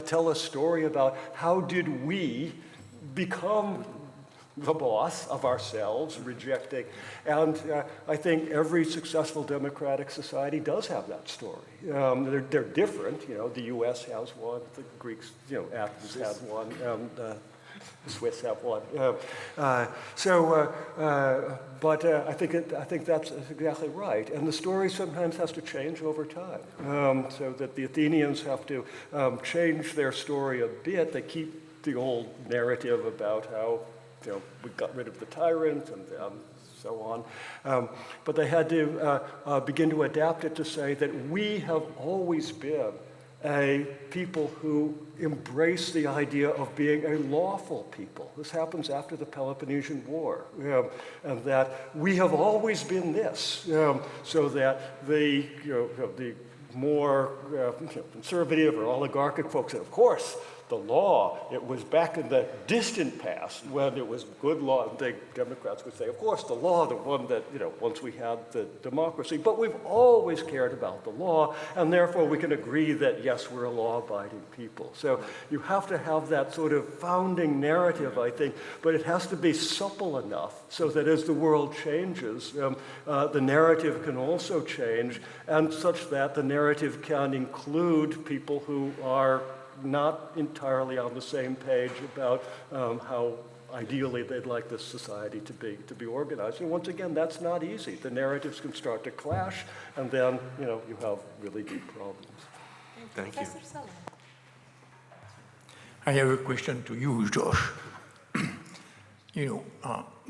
tell a story about how did we become the boss of ourselves, rejecting. And I think every successful democratic society does have that story. They're different. The US has one, the Greeks, Athens had one, the Swiss have one. But I think that's exactly right. And the story sometimes has to change over time, so that the Athenians have to change their story a bit. They keep the old narrative about how we got rid of the tyrant and so on. But they had to begin to adapt it to say that we have always been a people who embrace the idea of being a lawful people. This happens after the Peloponnesian War, and that we have always been this, so that the more conservative or oligarchic folks said, of course, the law, it was back in the distant past when it was good law. The Democrats would say, of course, the law, the one that, once we had the democracy, but we've always cared about the law, and therefore we can agree that, yes, we're a law-abiding people. So you have to have that sort of founding narrative, I think, but it has to be supple enough so that as the world changes, the narrative can also change, and such that the narrative can include people who are not entirely on the same page about how ideally they'd like this society to be organized. And once again, that's not easy. The narratives can start to clash, and then you have really deep problems.
Thank you.
I have a question to you, Josh.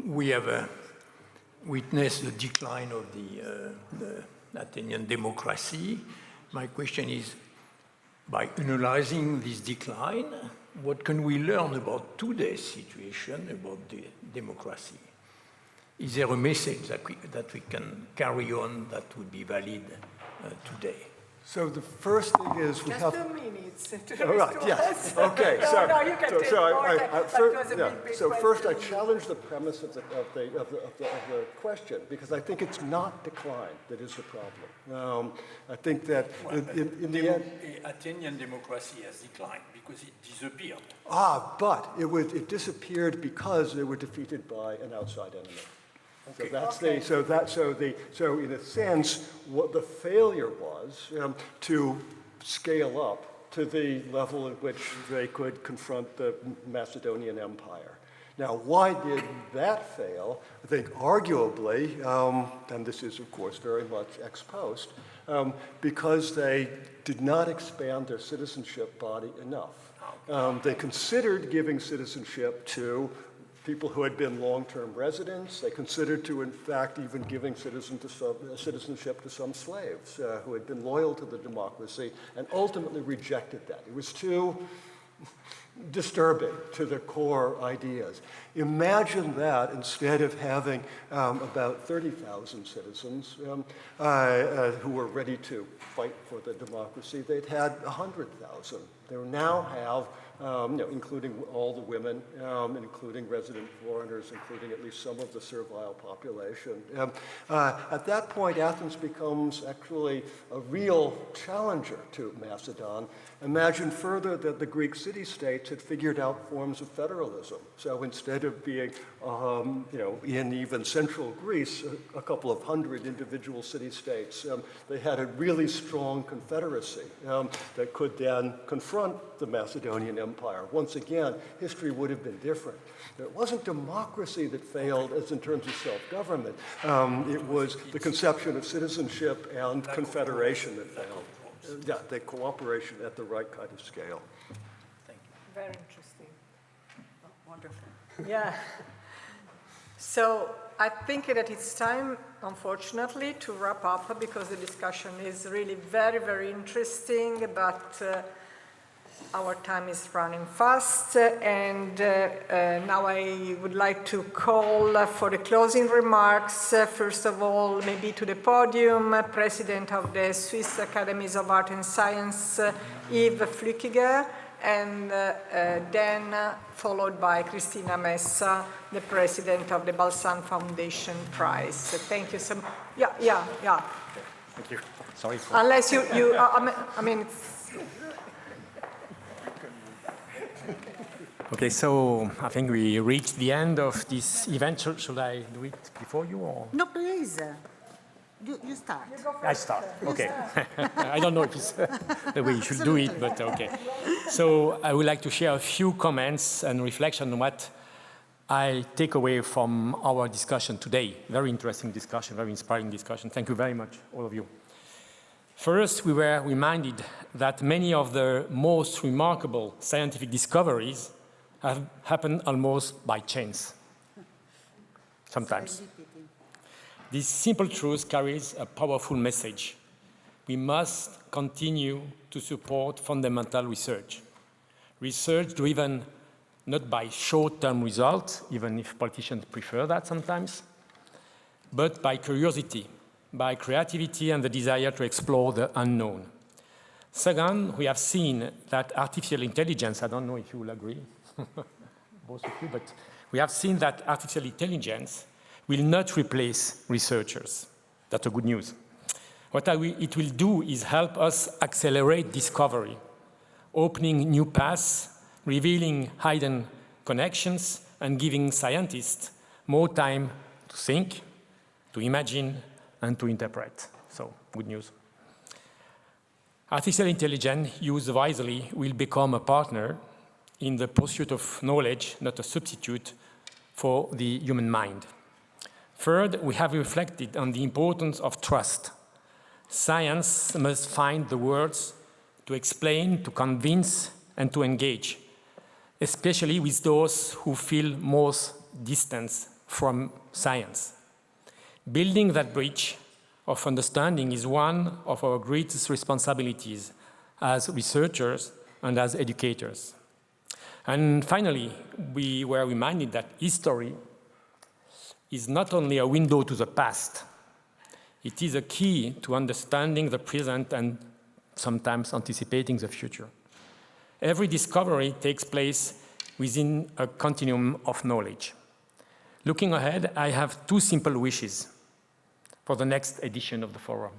We have witnessed the decline of the Athenian democracy. My question is, by analyzing this decline, what can we learn about today's situation, about the democracy? Is there a message that we can carry on that would be valid today?
So the first thing is we have...
Just 2 minutes.
Right, yes. Okay,
sorry. No, you can take more.
So first I challenge the premise of the question, because I think it's not decline that is the problem. I think that in the end...
Athenian democracy has declined because it disappeared.
But it disappeared because they were defeated by an outside enemy. Okay. So in a sense, what the failure was to scale up to the level at which they could confront the Macedonian Empire. Now, why did that fail? I think arguably, and this is of course very much ex post, because they did not expand their citizenship body enough. They considered giving citizenship to people who had been long-term residents. They considered to, in fact, even giving citizenship to some slaves who had been loyal to the democracy, and ultimately rejected that. It was too disturbing to the core ideas. Imagine that instead of having about 30,000 citizens who were ready to fight for the democracy, they'd had 100,000. They now have including all the women, including resident foreigners, including at least some of the servile population. At that point, Athens becomes actually a real challenger to Macedon. Imagine further that the Greek city-states had figured out forms of federalism. So instead of being, in even central Greece, a couple of hundred individual city-states, they had a really strong confederacy that could then confront the Macedonian Empire. Once again, history would have been different. It wasn't democracy that failed as in terms of self-government. It was the conception of citizenship and confederation that failed. Yeah, the cooperation at the right kind of scale.
Thank you.
Very interesting. Oh, wonderful. Yeah. So I think that it's time, unfortunately, to wrap up because the discussion is really very, very interesting, but our time is running fast, and now I would like to call for the closing remarks. First of all, maybe to the podium, President of the Swiss Academies of Art and Science, Yves Flückiger, and then followed by Cristina Messa, the President of the Balzan Foundation Prize. So thank you so much. Yeah.
Thank you. Sorry.
Unless I mean,
Okay, so I think we reached the end of this event. Should I do it before you or?
No, please. You start.
I start. Okay. I don't know if it's the way you should do it, but okay. So I would like to share a few comments and reflection on what I take away from our discussion today. Very interesting discussion, very inspiring discussion. Thank you very much, all of you. First, we were reminded that many of the most remarkable scientific discoveries have happened almost by chance, sometimes. This simple truth carries a powerful message. We must continue to support fundamental research. Research driven not by short-term results, even if politicians prefer that sometimes, but by curiosity, by creativity and the desire to explore the unknown. Second, we have seen that artificial intelligence, I don't know if you will agree, both of you, but we have seen that artificial intelligence will not replace researchers. That's a good news. What it will do is help us accelerate discovery, opening new paths, revealing hidden connections, and giving scientists more time to think, to imagine, and to interpret. So, good news. Artificial intelligence, used wisely, will become a partner in the pursuit of knowledge, not a substitute for the human mind. Third, we have reflected on the importance of trust. Science must find the words to explain, to convince, and to engage, especially with those who feel most distance from science. Building that bridge of understanding is one of our greatest responsibilities as researchers and as educators. And finally, we were reminded that history is not only a window to the past, it is a key to understanding the present and sometimes anticipating the future. Every discovery takes place within a continuum of knowledge. Looking ahead, I have two simple wishes for the next edition of the forum.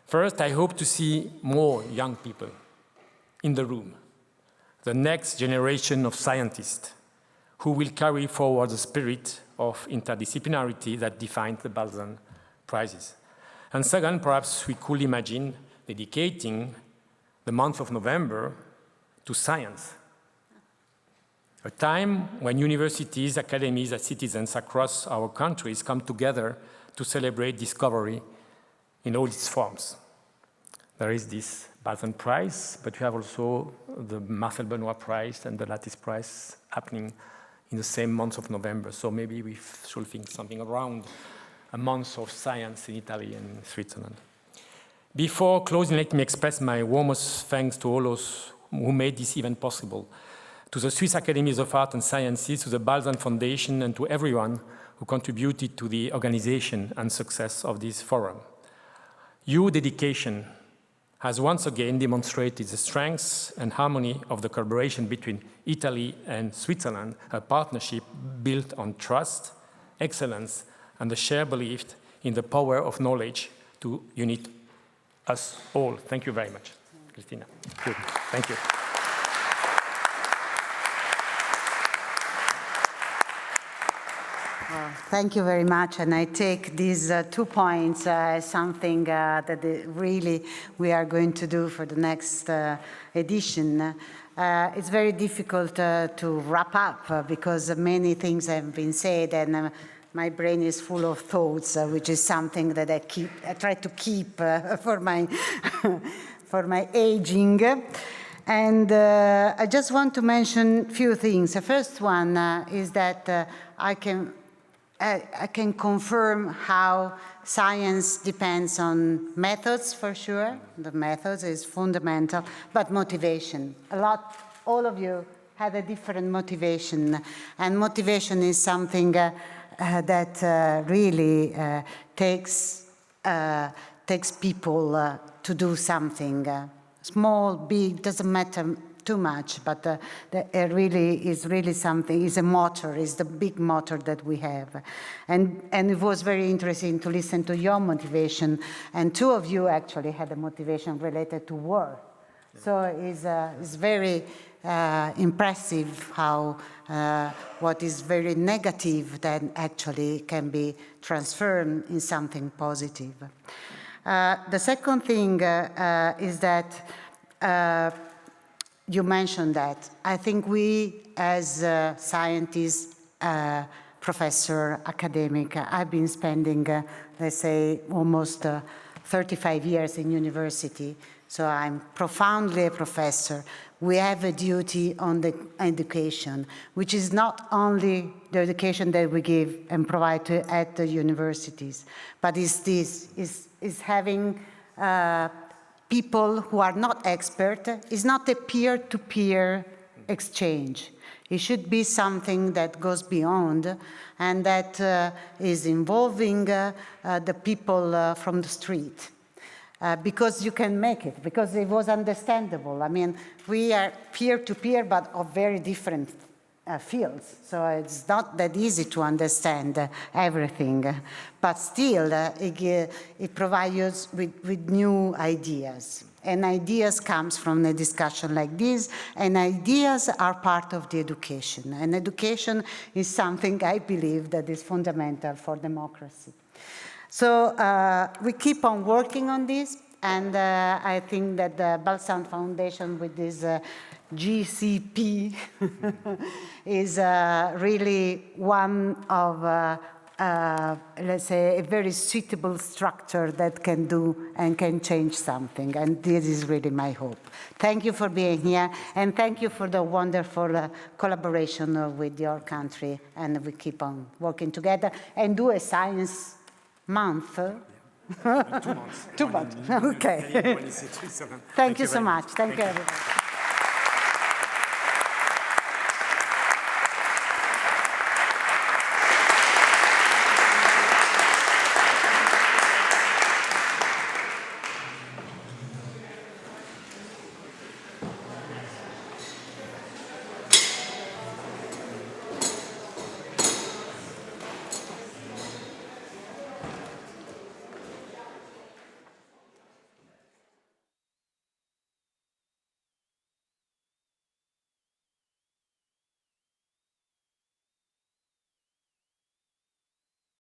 First, I hope to see more young people in the room, the next generation of scientists who will carry forward the spirit of interdisciplinarity that defines the Balzan prizes. And second, perhaps we could imagine dedicating the month of November to science, a time when universities, academies, and citizens across our countries come together to celebrate discovery in all its forms. There is this Balzan Prize, but we have also the Marcel Benoit Prize and the Lattice Prize happening in the same month of November. So maybe we should think something around a month of science in Italy and Switzerland. Before closing, let me express my warmest thanks to all those who made this event possible, to the Swiss Academies of Art and Sciences, to the Balzan Foundation, and to everyone who contributed to the organization and success of this forum. Your dedication has once again demonstrated the strengths and harmony of the collaboration between Italy and Switzerland, a partnership built on trust, excellence, and the shared belief in the power of knowledge to unite us all. Thank you very much, Christina. Good. Thank you.
Well, thank you very much, and I take these 2 points as something that really we are going to do for the next edition. It's very difficult to wrap up because many things have been said, and my brain is full of thoughts, which is something that I try to keep for my for my aging. And I just want to mention a few things. The first one is that I can confirm how science depends on methods, for sure. The methods is fundamental, but motivation. All of you had a different motivation, and motivation is something that really takes people to do something. Small, big, doesn't matter too much, but it really is something, is a motor, is the big motor that we have. And it was very interesting to listen to your motivation, and 2 of you actually had a motivation related to war. So it's very impressive how what is very negative then actually can be transformed in something positive. The second thing is that you mentioned that. I think we, as scientists, professor, academic, I've been spending, let's say, almost 35 years in university, so I'm profoundly a professor. We have a duty on the education, which is not only the education that we give and provide at the universities, but is having people who are not expert. It's not a peer-to-peer exchange. It should be something that goes beyond and that is involving the people from the street. Because you can make it, because it was understandable. I mean, we are peer-to-peer, but of very different fields. So it's not that easy to understand everything. But still, it provides us with new ideas. And ideas comes from a discussion like this, and ideas are part of the education. And education is something I believe that is fundamental for democracy. So we keep on working on this, and I think that the Balzan Foundation with this GCP is really one of, let's say, a very suitable structure that can do and can change something, and this is really my hope. Thank you for being here, and thank you for the wonderful collaboration with your country, and we keep on working together and do a science month. 2 months. 2 months. Okay. Thank you so much. Thank you, everybody.